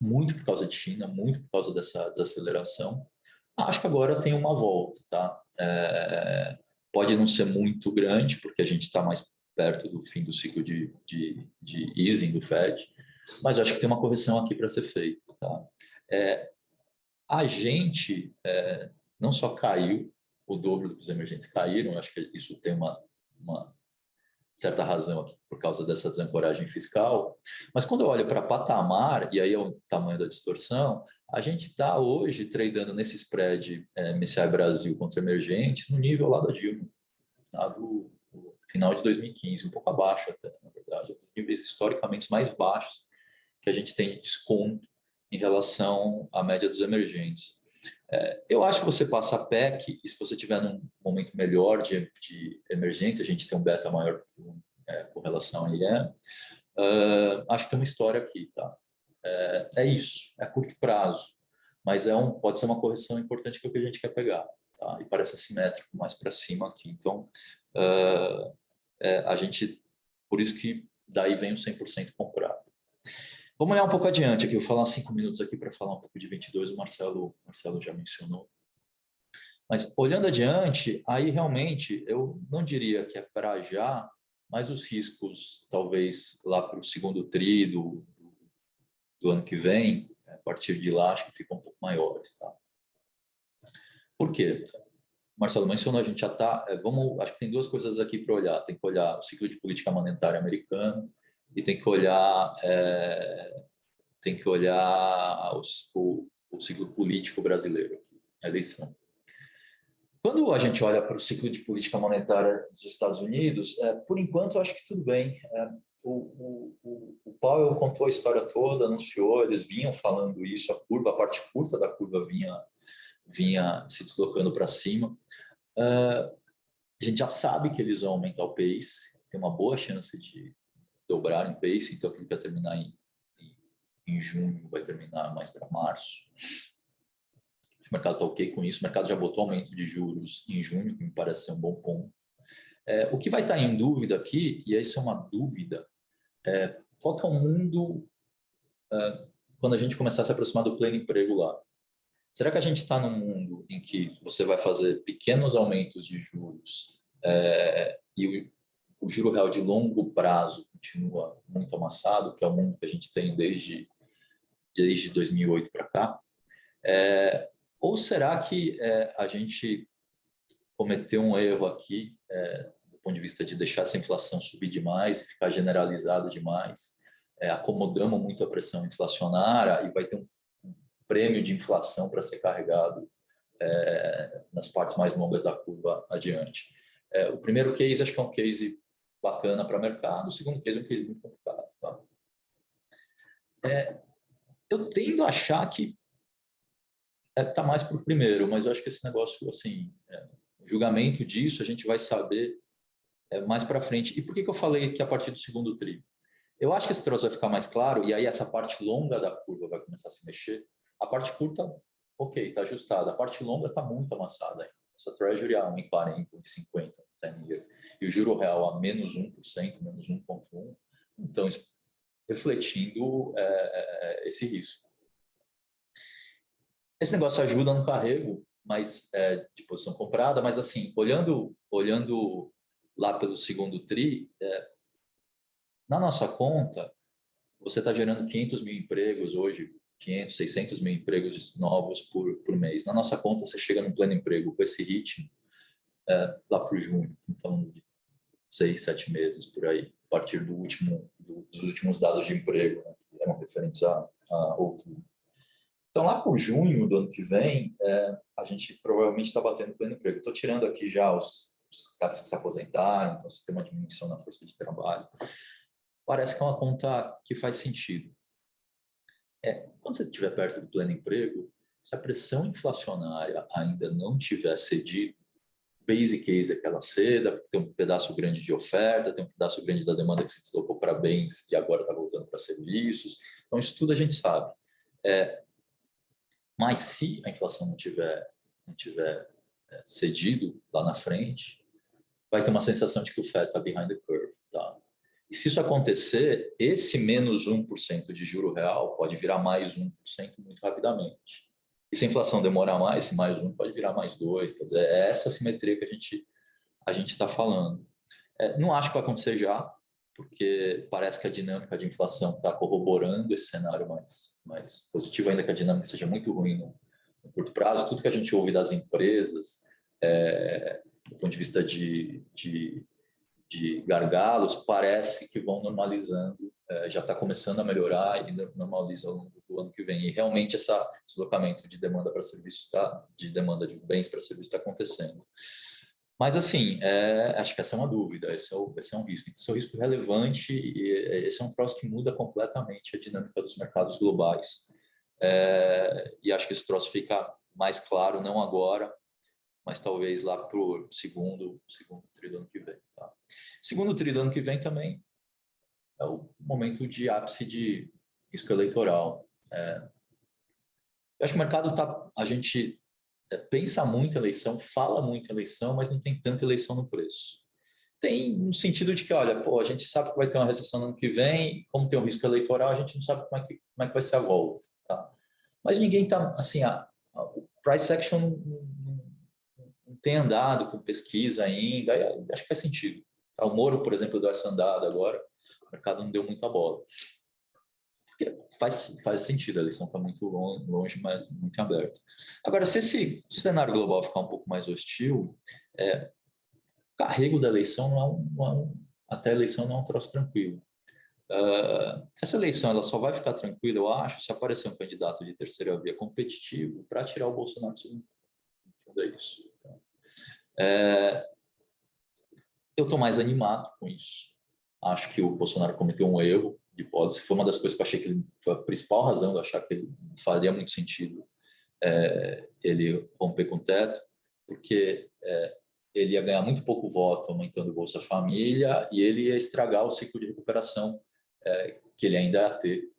muito por causa de China, muito por causa dessa desaceleração. Acho que agora tem uma volta, tá? Pode não ser muito grande, porque a gente está mais perto do fim do ciclo de easing do Fed, mas acho que tem uma correção aqui para ser feita, tá? A gente não só caiu, o dobro dos emergentes caíram, acho que isso tem uma certa razão aqui por causa dessa desancoragem fiscal, mas quando eu olho para patamar, e aí é o tamanho da distorção, a gente está hoje tradando nesse spread MSCI Brasil contra emergentes no nível lá da Dilma, tá? do final de 2015, um pouco abaixo até, na verdade, níveis historicamente mais baixos que a gente tem de desconto em relação à média dos emergentes. Eu acho que você passa a PEC, e se você tiver num momento melhor de emergentes, a gente tem um beta maior com relação a IEM, acho que tem uma história aqui, tá? É isso, é a curto prazo, mas pode ser uma correção importante que é o que a gente quer pegar, tá? E parece assimétrico mais para cima aqui, então a gente, por isso que daí vem o 100% comprado. Vamos olhar um pouco adiante aqui, eu vou falar 5 minutos aqui para falar um pouco de 22, o Marcelo já mencionou. Mas olhando adiante, aí realmente eu não diria que é para já, mas os riscos talvez lá para o segundo tri do ano que vem, a partir de lá, acho que ficam um pouco maiores. Tá? Por quê? O Marcelo mencionou, a gente já está... acho que tem 2 coisas aqui para olhar. Tem que olhar o ciclo de política monetária americano e tem que olhar tem que olhar o ciclo político brasileiro, aqui, a eleição. Quando a gente olha para o ciclo de política monetária dos Estados Unidos, por enquanto, eu acho que tudo bem. O Powell contou a história toda, anunciou, eles vinham falando isso, a parte curta da curva vinha se deslocando para cima. A gente já sabe que eles vão aumentar o pace, tem uma boa chance de dobrar em pace, então aquilo que vai terminar em junho vai terminar mais para março. O mercado está ok com isso, o mercado já botou aumento de juros em junho, que me parece ser um bom ponto. O que vai estar em dúvida aqui, e isso é uma dúvida, qual que é o mundo quando a gente começar a se aproximar do pleno emprego lá? Será que a gente está num mundo em que você vai fazer pequenos aumentos de juros e o juro real de longo prazo continua muito amassado, que é o mundo que a gente tem desde 2008 para cá? Ou será que a gente cometeu um erro aqui, do ponto de vista de deixar essa inflação subir demais e ficar generalizada demais? Acomodamos muito a pressão inflacionária e vai ter um prêmio de inflação para ser carregado nas partes mais longas da curva adiante. O primeiro case, acho que é um case bacana para o mercado. O segundo case é um case muito complicado. Tá? Eu tendo a achar que está mais para o primeiro, mas eu acho que esse negócio, assim, o julgamento disso a gente vai saber mais para frente. E por que eu falei que a partir do segundo tri? Eu acho que esse troço vai ficar mais claro, e aí essa parte longa da curva vai começar a se mexer. A parte curta, ok, está ajustada. A parte longa está muito amassada ainda. Essa Treasury a 1,40, 1,50, e o juro real a menos 1%, menos 1,1%. Então, refletindo esse risco. Esse negócio ajuda no carrego, mas de posição comprada, mas assim, olhando lá pelo segundo tri, na nossa conta, você está gerando 500 mil empregos hoje, 500, 600 mil empregos novos por mês. Na nossa conta, você chega no pleno emprego com esse ritmo lá para o junho, estamos falando de 6, 7 meses por aí, a partir dos últimos dados de emprego, né, que eram referentes a outubro. Então, lá por junho do ano que vem, a gente provavelmente está batendo pleno emprego. Estou tirando aqui já os caras que se aposentaram, então você tem uma diminuição na força de trabalho. Parece que é uma conta que faz sentido. Quando você estiver perto do pleno emprego, se a pressão inflacionária ainda não tiver cedido, basic case é que ela ceda, porque tem um pedaço grande de oferta, tem um pedaço grande da demanda que se deslocou para bens e agora está voltando para serviços. Então, isso tudo a gente sabe. Mas se a inflação não tiver cedido lá na frente, vai ter uma sensação de que o Fed está behind the curve. Tá? E se isso acontecer, esse menos 1% de juro real pode virar mais 1% muito rapidamente. E se a inflação demorar mais, esse mais 1 pode virar mais 2. Quer dizer, é essa simetria que a gente está falando. Não acho que vai acontecer já, porque parece que a dinâmica de inflação está corroborando esse cenário mais positivo, ainda que a dinâmica seja muito ruim no curto prazo. Tudo que a gente ouve das empresas, do ponto de vista de gargalos, parece que vão normalizando, já está começando a melhorar e normaliza ao longo do ano que vem. E realmente esse deslocamento de demanda para serviços, de demanda de bens para serviços está acontecendo. Mas, assim, acho que essa é uma dúvida, esse é um risco. Esse é um risco relevante e esse é um troço que muda completamente a dinâmica dos mercados globais. E acho que esse troço fica mais claro, não agora, mas talvez lá para o segundo tri do ano que vem. Tá? Segundo tri do ano que vem também é o momento de ápice de risco eleitoral. Eu acho que o mercado a gente pensa muito em eleição, fala muito em eleição, mas não tem tanta eleição no preço. Tem no sentido de que, olha, a gente sabe que vai ter uma recessão no ano que vem, como tem um risco eleitoral, a gente não sabe como é que vai ser a volta. Tá? Mas ninguém está, assim, o price action não tem andado com pesquisa ainda, acho que faz sentido. Tá? O Moro, por exemplo, deu essa andada agora, o mercado não deu muita bola. Porque faz sentido, a eleição está muito longe, mas muito aberta. Agora, se esse cenário global ficar um pouco mais hostil, o carrego da eleição até a eleição não é um troço tranquilo. Essa eleição ela só vai ficar tranquila, eu acho, se aparecer um candidato de terceira via competitivo para tirar o Bolsonaro do segundo turno. É isso. Então, eu estou mais animado com isso. Acho que o Bolsonaro cometeu um erro de hipótese. Foi uma das coisas que eu achei que ele, foi a principal razão de eu achar que ele faria muito sentido ele romper com o teto, porque ele ia ganhar muito pouco voto aumentando o Bolsa Família e ele ia estragar o ciclo de recuperação que ele ainda ia ter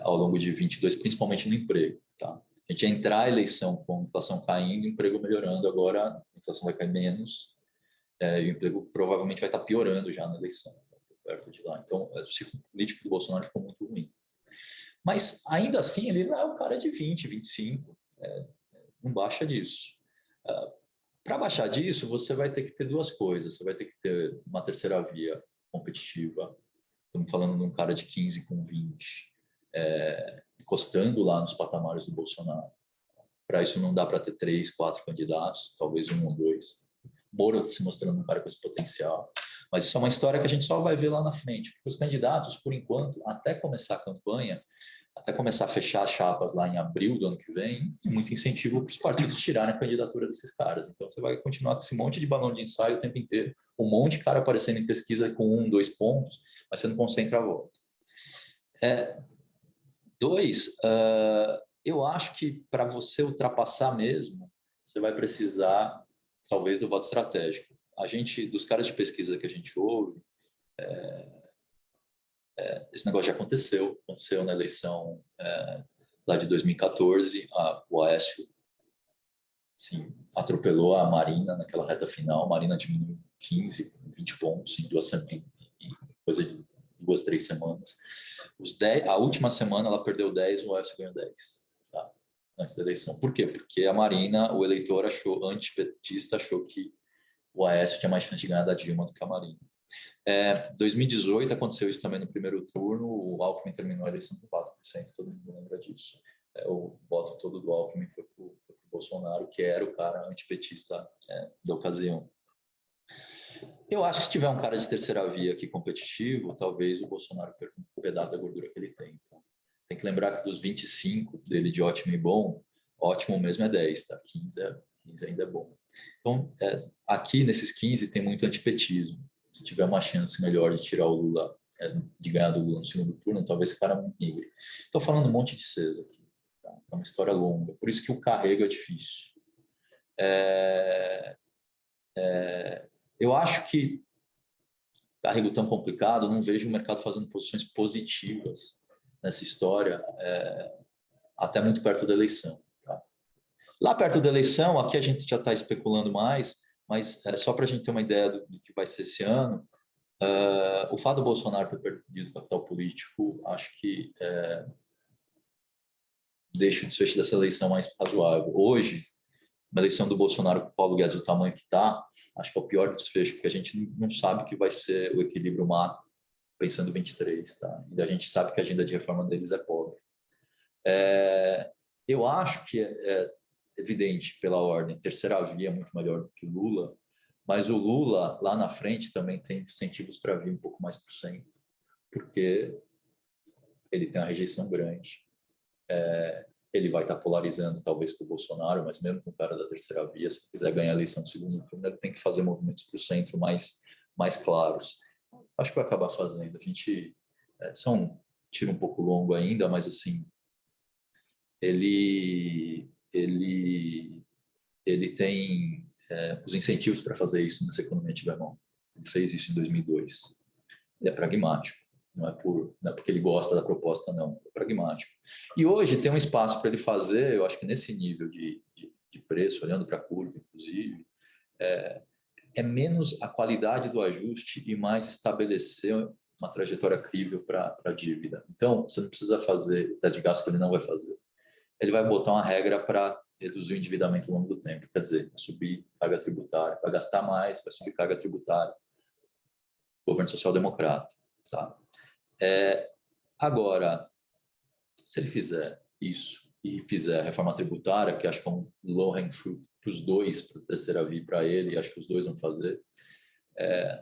ao longo de 22, principalmente no emprego. Tá? A gente ia entrar a eleição com a inflação caindo, o emprego melhorando, agora a inflação vai cair menos, e o emprego provavelmente vai estar piorando já na eleição, perto de lá. Então, o ciclo político do Bolsonaro ficou muito ruim. Mas, ainda assim, ele não é um cara de 20, 25, não baixa disso. Para baixar disso, você vai ter que ter duas coisas. Você vai ter que ter uma terceira via competitiva. Estamos falando de um cara de 15 com 20, encostando lá nos patamares do Bolsonaro. Para isso não dá para ter 3, 4 candidatos, talvez 1 ou 2. Moro se mostrando um cara com esse potencial. Mas isso é uma história que a gente só vai ver lá na frente, porque os candidatos, por enquanto, até começar a campanha, até começar a fechar as chapas lá em abril do ano que vem, tem muito incentivo para os partidos tirarem a candidatura desses caras. Então, você vai continuar com esse monte de balão de ensaio o tempo inteiro, um monte de cara aparecendo em pesquisa com 1, 2 pontos, mas você não concentra a volta. Eu acho que para você ultrapassar mesmo, você vai precisar, talvez, do voto estratégico. Dos caras de pesquisa que a gente ouve, esse negócio já aconteceu na eleição lá de 2014, o Aécio atropelou a Marina naquela reta final, a Marina diminuiu 15, 20 pontos em coisa de 2, 3 semanas. A última semana ela perdeu 10, o Aécio ganhou 10, tá? Antes da eleição. Por quê? Porque a Marina, o eleitor antipetista, achou que o Aécio tinha mais chance de ganhar da Dilma do que a Marina. 2018 aconteceu isso também no primeiro turno, o Alckmin terminou a eleição com 4%, todo mundo lembra disso. O voto todo do Alckmin foi para o Bolsonaro, que era o cara antipetista da ocasião. Eu acho que se tiver um cara de terceira via aqui competitivo, talvez o Bolsonaro perca um pedaço da gordura que ele tem. Então, tem que lembrar que dos 25 dele de ótimo e bom, ótimo mesmo é 10, tá? 15 ainda é bom. Então, aqui nesses 15 tem muito antipetismo. Se tiver uma chance melhor de tirar o Lula, de ganhar do Lula no segundo turno, talvez esse cara migre. Estou falando um monte de CES aqui. Tá? É uma história longa. Por isso que o carrego é difícil. Eu acho que carrego tão complicado, não vejo o mercado fazendo posições positivas nessa história até muito perto da eleição. Tá? Lá perto da eleição, aqui a gente já está especulando mais, mas só para a gente ter uma ideia do que vai ser esse ano, o fato do Bolsonaro ter perdido capital político, acho que deixa o desfecho dessa eleição mais razoável. Hoje, uma eleição do Bolsonaro com o Paulo Guedes do tamanho que está, acho que é o pior desfecho, porque a gente não sabe o que vai ser o equilíbrio macro pensando em 23, tá? E a gente sabe que a agenda de reforma deles é pobre. Eu acho que é evidente pela ordem, terceira via é muito melhor do que o Lula, mas o Lula lá na frente também tem incentivos para vir um pouco mais por cento, porque ele tem uma rejeição grande. Ele vai estar polarizando talvez com o Bolsonaro, mas mesmo com o cara da terceira via, se quiser ganhar a eleição no segundo turno, ele tem que fazer movimentos para o centro mais claros. Acho que vai acabar fazendo. A gente tira um pouco longo ainda, mas assim, ele tem os incentivos para fazer isso nessa economia tiver mão. Ele fez isso em 2002. Ele é pragmático. Não é porque ele gosta da proposta, não. É pragmático. E hoje tem um espaço para ele fazer, eu acho que nesse nível de preço, olhando para a curva, inclusive, é menos a qualidade do ajuste e mais estabelecer uma trajetória crível para a dívida. Então, você não precisa fazer teto de gasto que ele não vai fazer. Ele vai botar uma regra para reduzir o endividamento ao longo do tempo. Quer dizer, vai subir carga tributária, vai gastar mais, vai subir carga tributária. Governo social-democrata. Tá? Agora, se ele fizer isso e fizer a reforma tributária, que acho que é um low-hanging fruit para os dois, para a terceira via para ele, acho que os dois vão fazer,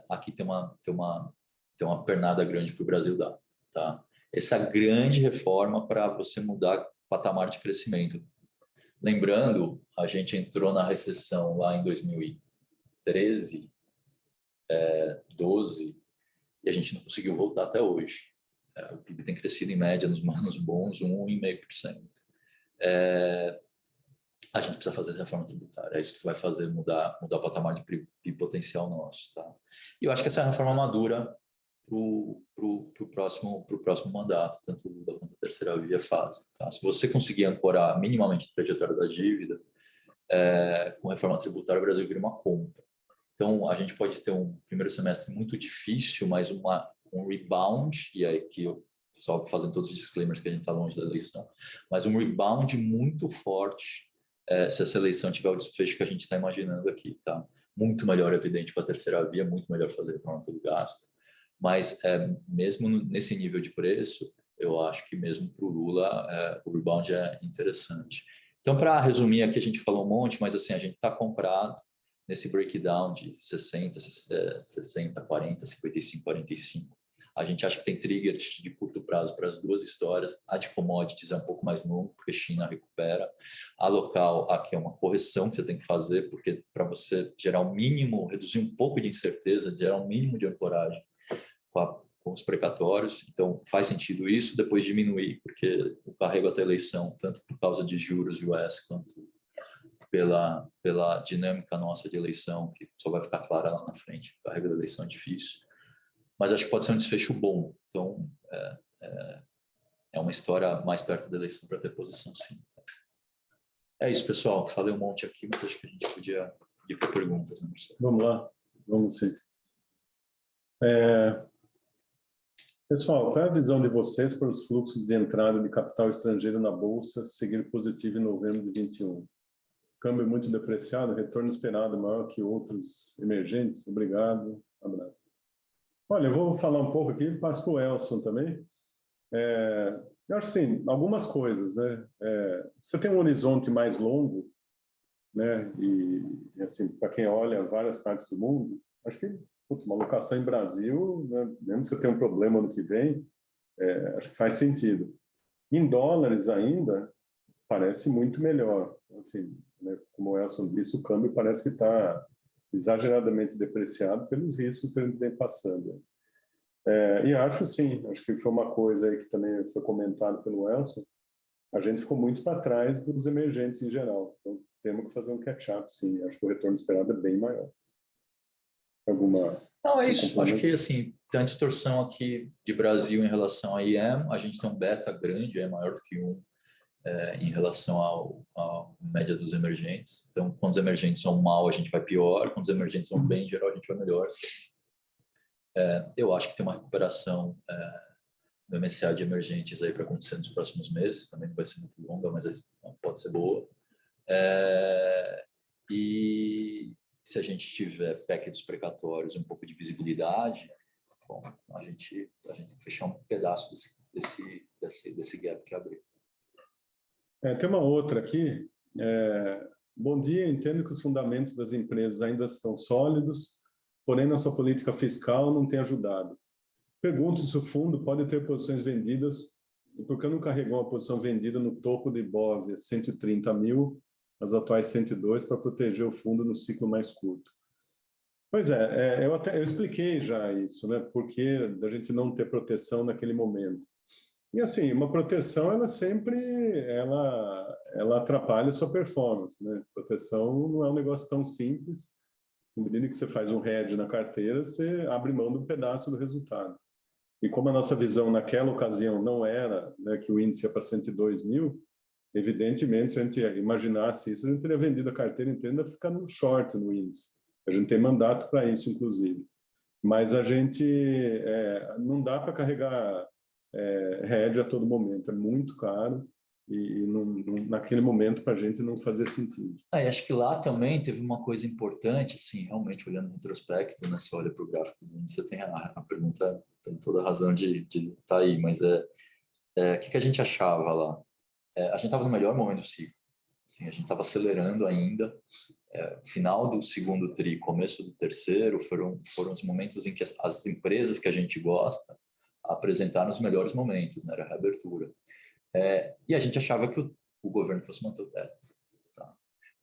aqui tem uma Então, uma pernada grande para o Brasil dá, tá? Essa grande reforma para você mudar o patamar de crescimento. Lembrando, a gente entrou na recessão lá em 2013, 12, e a gente não conseguiu voltar até hoje. O PIB tem crescido em média nos anos bons 1,5%. A gente precisa fazer reforma tributária, é isso que vai fazer mudar o patamar de PIB potencial nosso. Tá? E eu acho que essa reforma madura para o próximo mandato, tanto o Lula quanto a terceira via fase. Tá? Se você conseguir ancorar minimamente a trajetória da dívida, com reforma tributária o Brasil vira uma compra. Então, a gente pode ter um primeiro semestre muito difícil, mas um rebound, e aí que eu só fazendo todos os disclaimers que a gente está longe da eleição, mas um rebound muito forte se essa eleição tiver o desfecho que a gente está imaginando aqui. Tá? Muito melhor, evidente, para a terceira via, muito melhor fazer reforma do gasto, mas mesmo nesse nível de preço, eu acho que mesmo para o Lula o rebound é interessante. Então, para resumir aqui, a gente falou um monte, mas assim, a gente está comprado nesse breakdown de 60, 40, 55, 45. A gente acha que tem triggers de curto prazo para as duas histórias. A de commodities é um pouco mais longo, porque a China recupera. A local, aqui é uma correção que você tem que fazer, porque para você gerar um mínimo, reduzir um pouco de incerteza, gerar um mínimo de ancoragem com os precatórios. Então, faz sentido isso, depois diminuir, porque o carrego até a eleição, tanto por causa de juros US, quanto pela dinâmica nossa de eleição, que só vai ficar clara lá na frente. O carrego da eleição é difícil. Mas acho que pode ser um desfecho bom. Então, é uma história mais perto da eleição para ter posição, sim. É isso, pessoal. Falei um monte aqui, mas acho que a gente podia ir para perguntas, né, Marcelo? Vamos lá, vamos sim. Pessoal, qual é a visão de vocês para os fluxos de entrada de capital estrangeiro na Bolsa seguir positivo em novembro de 21? Câmbio muito depreciado, retorno esperado maior que outros emergentes? Obrigado, abraço. Olha, eu vou falar um pouco aqui, passo para o Elson também. Eu acho assim, algumas coisas, né? Você tem um horizonte mais longo, né? E assim, para quem olha várias partes do mundo, acho que uma alocação em Brasil, né? Mesmo se você tem um problema ano que vem, acho que faz sentido. Em dólares ainda, parece muito melhor. Assim, né? Como o Elson disse, o câmbio parece que está exageradamente depreciado pelos riscos que a gente vem passando. E acho sim, acho que foi uma coisa aí que também foi comentado pelo Elson, a gente ficou muito para trás dos emergentes em geral. Então, temos que fazer um catch-up, sim. Acho que o retorno esperado é bem maior. Não, é isso. Acho que, assim, tem a distorção aqui de Brasil em relação a IEM. A gente tem um beta grande, é maior do que em relação à média dos emergentes. Então, quando os emergentes são mal, a gente vai pior. Quando os emergentes vão bem, em geral, a gente vai melhor. Eu acho que tem uma recuperação do MSCI de emergentes aí para acontecer nos próximos meses. Também não vai ser muito longa, mas pode ser boa. E se a gente tiver PEC dos precatórios, um pouco de visibilidade, bom, a gente tem que fechar um pedaço desse gap que abriu. Tem uma outra aqui. Bom dia, entendo que os fundamentos das empresas ainda estão sólidos, porém nossa política fiscal não tem ajudado. Pergunto se o fundo pode ter posições vendidas, por que não carregou uma posição vendida no topo de Ibov, 130 mil, as atuais 102, para proteger o fundo no ciclo mais curto. Pois eu expliquei já isso, né? Porque da gente não ter proteção naquele momento. E assim, uma proteção, ela sempre ela atrapalha a sua performance, né? Proteção não é um negócio tão simples. Na medida que você faz um hedge na carteira, você abre mão de um pedaço do resultado. E como a nossa visão naquela ocasião não era, né, que o índice ia para 102 mil, evidentemente, se a gente imaginasse isso, a gente teria vendido a carteira inteira e ainda ficando short no índice. A gente tem mandato para isso, inclusive. Mas a gente não dá para carregar hedge a todo momento. É muito caro e naquele momento para a gente não fazia sentido. E acho que lá também teve uma coisa importante, assim, realmente olhando no retrospecto, né, você olha para o gráfico do índice, você tem a pergunta, tem toda a razão de estar aí, mas o que a gente achava lá? A gente estava no melhor momento do ciclo. Assim, a gente estava acelerando ainda. Final do segundo tri, começo do terceiro, foram os momentos em que as empresas que a gente gosta apresentaram os melhores momentos, né? Era a reabertura. E a gente achava que o governo fosse manter o teto. Tá?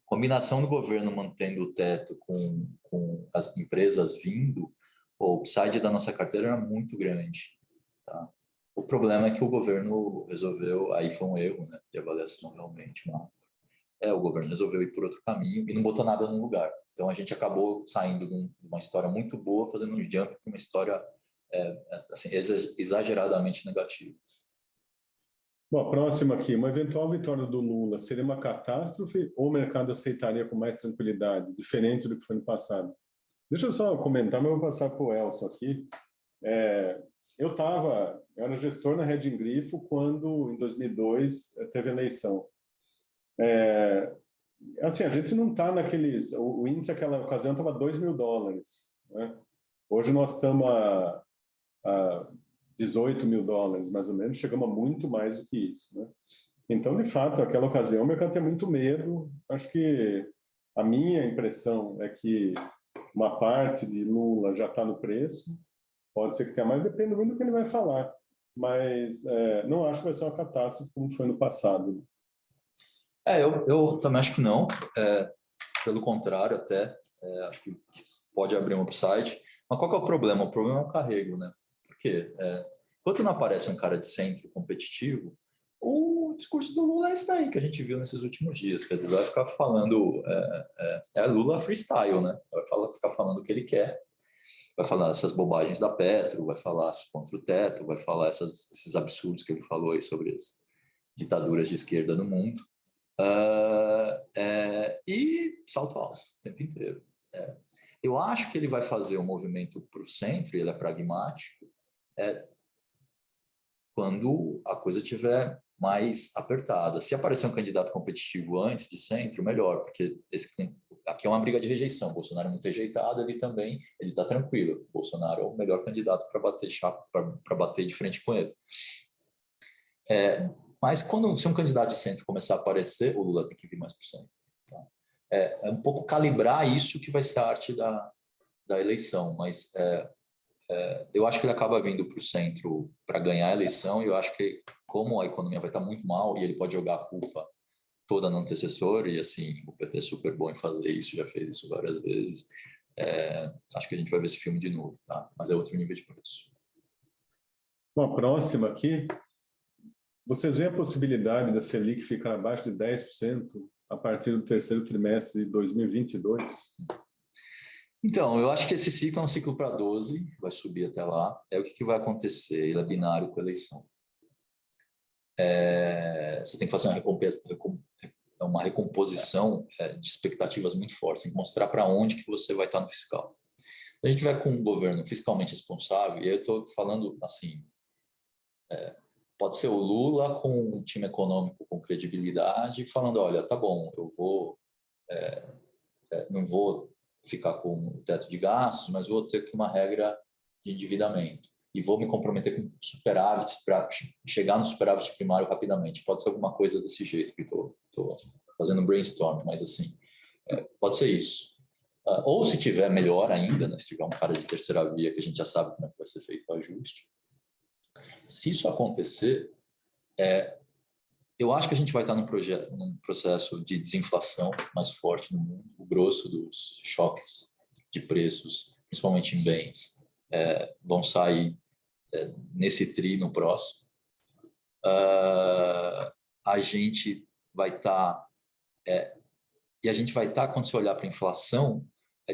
Combinação do governo mantendo o teto com as empresas vindo, o upside da nossa carteira era muito grande. Tá? O problema é que o governo resolveu, aí foi um erro, né, de avaliação realmente, o governo resolveu ir por outro caminho e não botou nada no lugar. Então a gente acabou saindo de uma história muito boa, fazendo um jump para uma história assim, exageradamente negativa. Bom, a próxima aqui, uma eventual vitória do Lula seria uma catástrofe ou o mercado aceitaria com mais tranquilidade, diferente do que foi no passado? Deixa eu só comentar, mas eu vou passar para o Elson aqui. Eu era gestor na Redding Grifo quando, em 2002, teve eleição. Assim, a gente não está naqueles... O índice naquela ocasião estava $2.000, né? Hoje nós estamos a $18.000, mais ou menos, chegamos a muito mais do que isso, né? Então, de fato, naquela ocasião, o mercado tem muito medo. Acho que a minha impressão é que uma parte de Lula já está no preço, pode ser que tenha mais, depende muito do que ele vai falar, mas não acho que vai ser uma catástrofe como foi no passado. Eu também acho que não, pelo contrário até, acho que pode abrir um upside, mas qual que é o problema? O problema é o carrego, né? Porque enquanto não aparece um cara de centro competitivo, o discurso do Lula é isso daí que a gente viu nesses últimos dias, quer dizer, vai ficar falando, Lula freestyle, né? Vai ficar falando o que ele quer, vai falar essas bobagens da Petro, vai falar contra o teto, vai falar esses absurdos que ele falou aí sobre as ditaduras de esquerda no mundo, e salto alto o tempo inteiro. Eu acho que ele vai fazer um movimento para o centro, ele é pragmático, quando a coisa estiver mais apertada. Se aparecer um candidato competitivo antes de centro, melhor, porque aqui é uma briga de rejeição. O Bolsonaro é muito rejeitado, ele está tranquilo. O Bolsonaro é o melhor candidato para bater para bater de frente com ele. Mas se um candidato de centro começar a aparecer, o Lula tem que vir mais para o centro. Tá? É um pouco calibrar isso que vai ser a arte da eleição, mas eu acho que ele acaba vindo para o centro para ganhar a eleição, e eu acho que, como a economia vai estar muito mal, e ele pode jogar a culpa toda no antecessor, e assim, o PT é super bom em fazer isso, já fez isso várias vezes, acho que a gente vai ver esse filme de novo, tá? Mas é outro nível de preço. Bom, a próxima aqui, vocês veem a possibilidade da Selic ficar abaixo de 10% a partir do terceiro trimestre de 2022? Então, eu acho que esse ciclo é um ciclo para 12, vai subir até lá. O que vai acontecer? Ele é binário com a eleição. Você tem que fazer uma recomposição de expectativas muito fortes, tem que mostrar para onde que você vai estar no fiscal. Se a gente tiver com um governo fiscalmente responsável, e eu estou falando assim, pode ser o Lula com um time econômico com credibilidade, falando, olha, tá bom, eu não vou ficar com o teto de gastos, mas vou ter aqui uma regra de endividamento e vou me comprometer com superávites para chegar no superávit primário rapidamente. Pode ser alguma coisa desse jeito que estou fazendo brainstorm, mas assim, pode ser isso. Ou se tiver melhor ainda, né, se tiver um cara de terceira via que a gente já sabe como é que vai ser feito o ajuste. Se isso acontecer, eu acho que a gente vai estar num processo de desinflação mais forte no mundo. O grosso dos choques de preços, principalmente em bens, vão sair nesse tri no próximo. A gente vai estar... e a gente vai estar, quando você olhar para a inflação,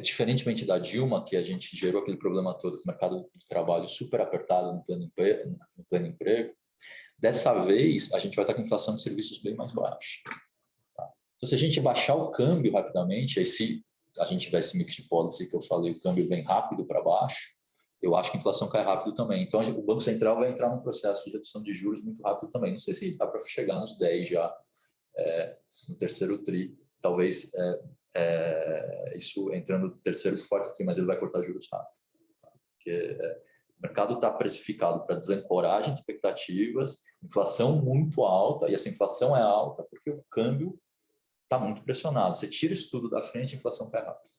diferentemente da Dilma, que a gente gerou aquele problema todo com o mercado de trabalho super apertado no pleno emprego, dessa vez, a gente vai estar com inflação de serviços bem mais baixa. Tá? Então, se a gente baixar o câmbio rapidamente, aí se a gente tiver esse mix de policy que eu falei, o câmbio vem rápido para baixo, eu acho que a inflação cai rápido também. Então, o Banco Central vai entrar num processo de redução de juros muito rápido também. Não sei se dá para chegar nos 10 já no terceiro tri. Talvez isso entrando no terceiro e quarto tri, mas ele vai cortar juros rápido. Tá? Porque o mercado está precificado para desancoragem de expectativas, inflação muito alta, e essa inflação é alta porque o câmbio está muito pressionado. Você tira isso tudo da frente, a inflação cai rápido.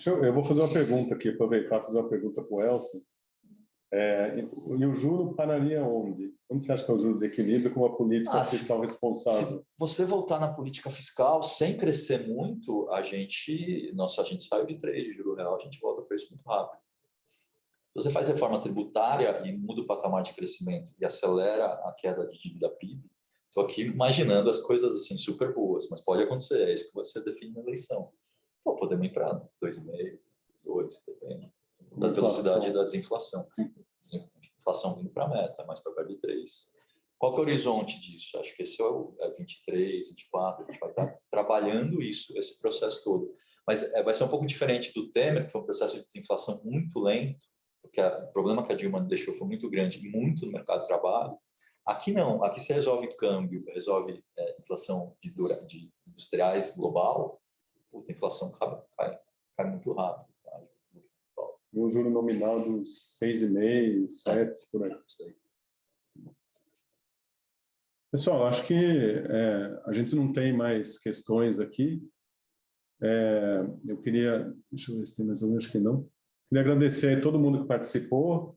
Eu vou fazer uma pergunta aqui, aproveitar e fazer uma pergunta para o Elcio. E o juro pararia onde? Onde você acha que é o juro de equilíbrio com uma política fiscal responsável? Se você voltar na política fiscal, sem crescer muito, a gente sai de 3 de juro real, a gente volta para isso muito rápido. Se você faz reforma tributária e muda o patamar de crescimento e acelera a queda de dívida PIB, estou aqui imaginando as coisas assim super boas, mas pode acontecer, é isso que você define na eleição. Pô, podemos ir para 2,5, 2, depende da velocidade da desinflação. Inflação vindo para a meta, mais para perto de 3. Qual que é o horizonte disso? Acho que esse é 23, 24, a gente vai estar trabalhando isso, esse processo todo. Mas vai ser um pouco diferente do Temer, que foi um processo de desinflação muito lento, porque o problema que a Dilma deixou foi muito grande e muito no mercado de trabalho. Aqui não, aqui você resolve câmbio, resolve inflação de industriais global, a inflação cai muito rápido. Tá? O juro nominal dos 6,5, 7, por aí. Pessoal, acho que a gente não tem mais questões aqui. Eu queria... Deixa eu ver se tem mais algum, acho que não. Queria agradecer a todo mundo que participou.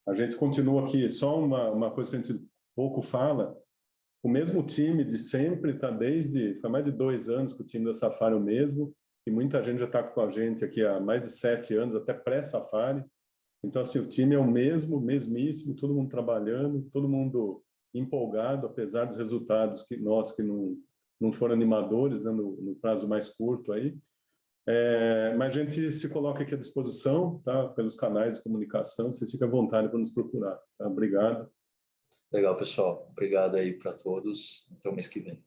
A gente continua aqui, só uma coisa que a gente pouco fala, o mesmo time de sempre está foi mais de 2 anos que o time da Safari é o mesmo, e muita gente já está com a gente aqui há mais de 7 anos, até pré-Safari. Então, assim, o time é o mesmíssimo, todo mundo trabalhando, todo mundo empolgado, apesar dos resultados que não foram animadores, né, no prazo mais curto aí. Mas a gente se coloca aqui à disposição, tá? Pelos canais de comunicação, vocês ficam à vontade para nos procurar. Tá? Obrigado. Legal, pessoal. Obrigado aí para todos. Até o mês que vem.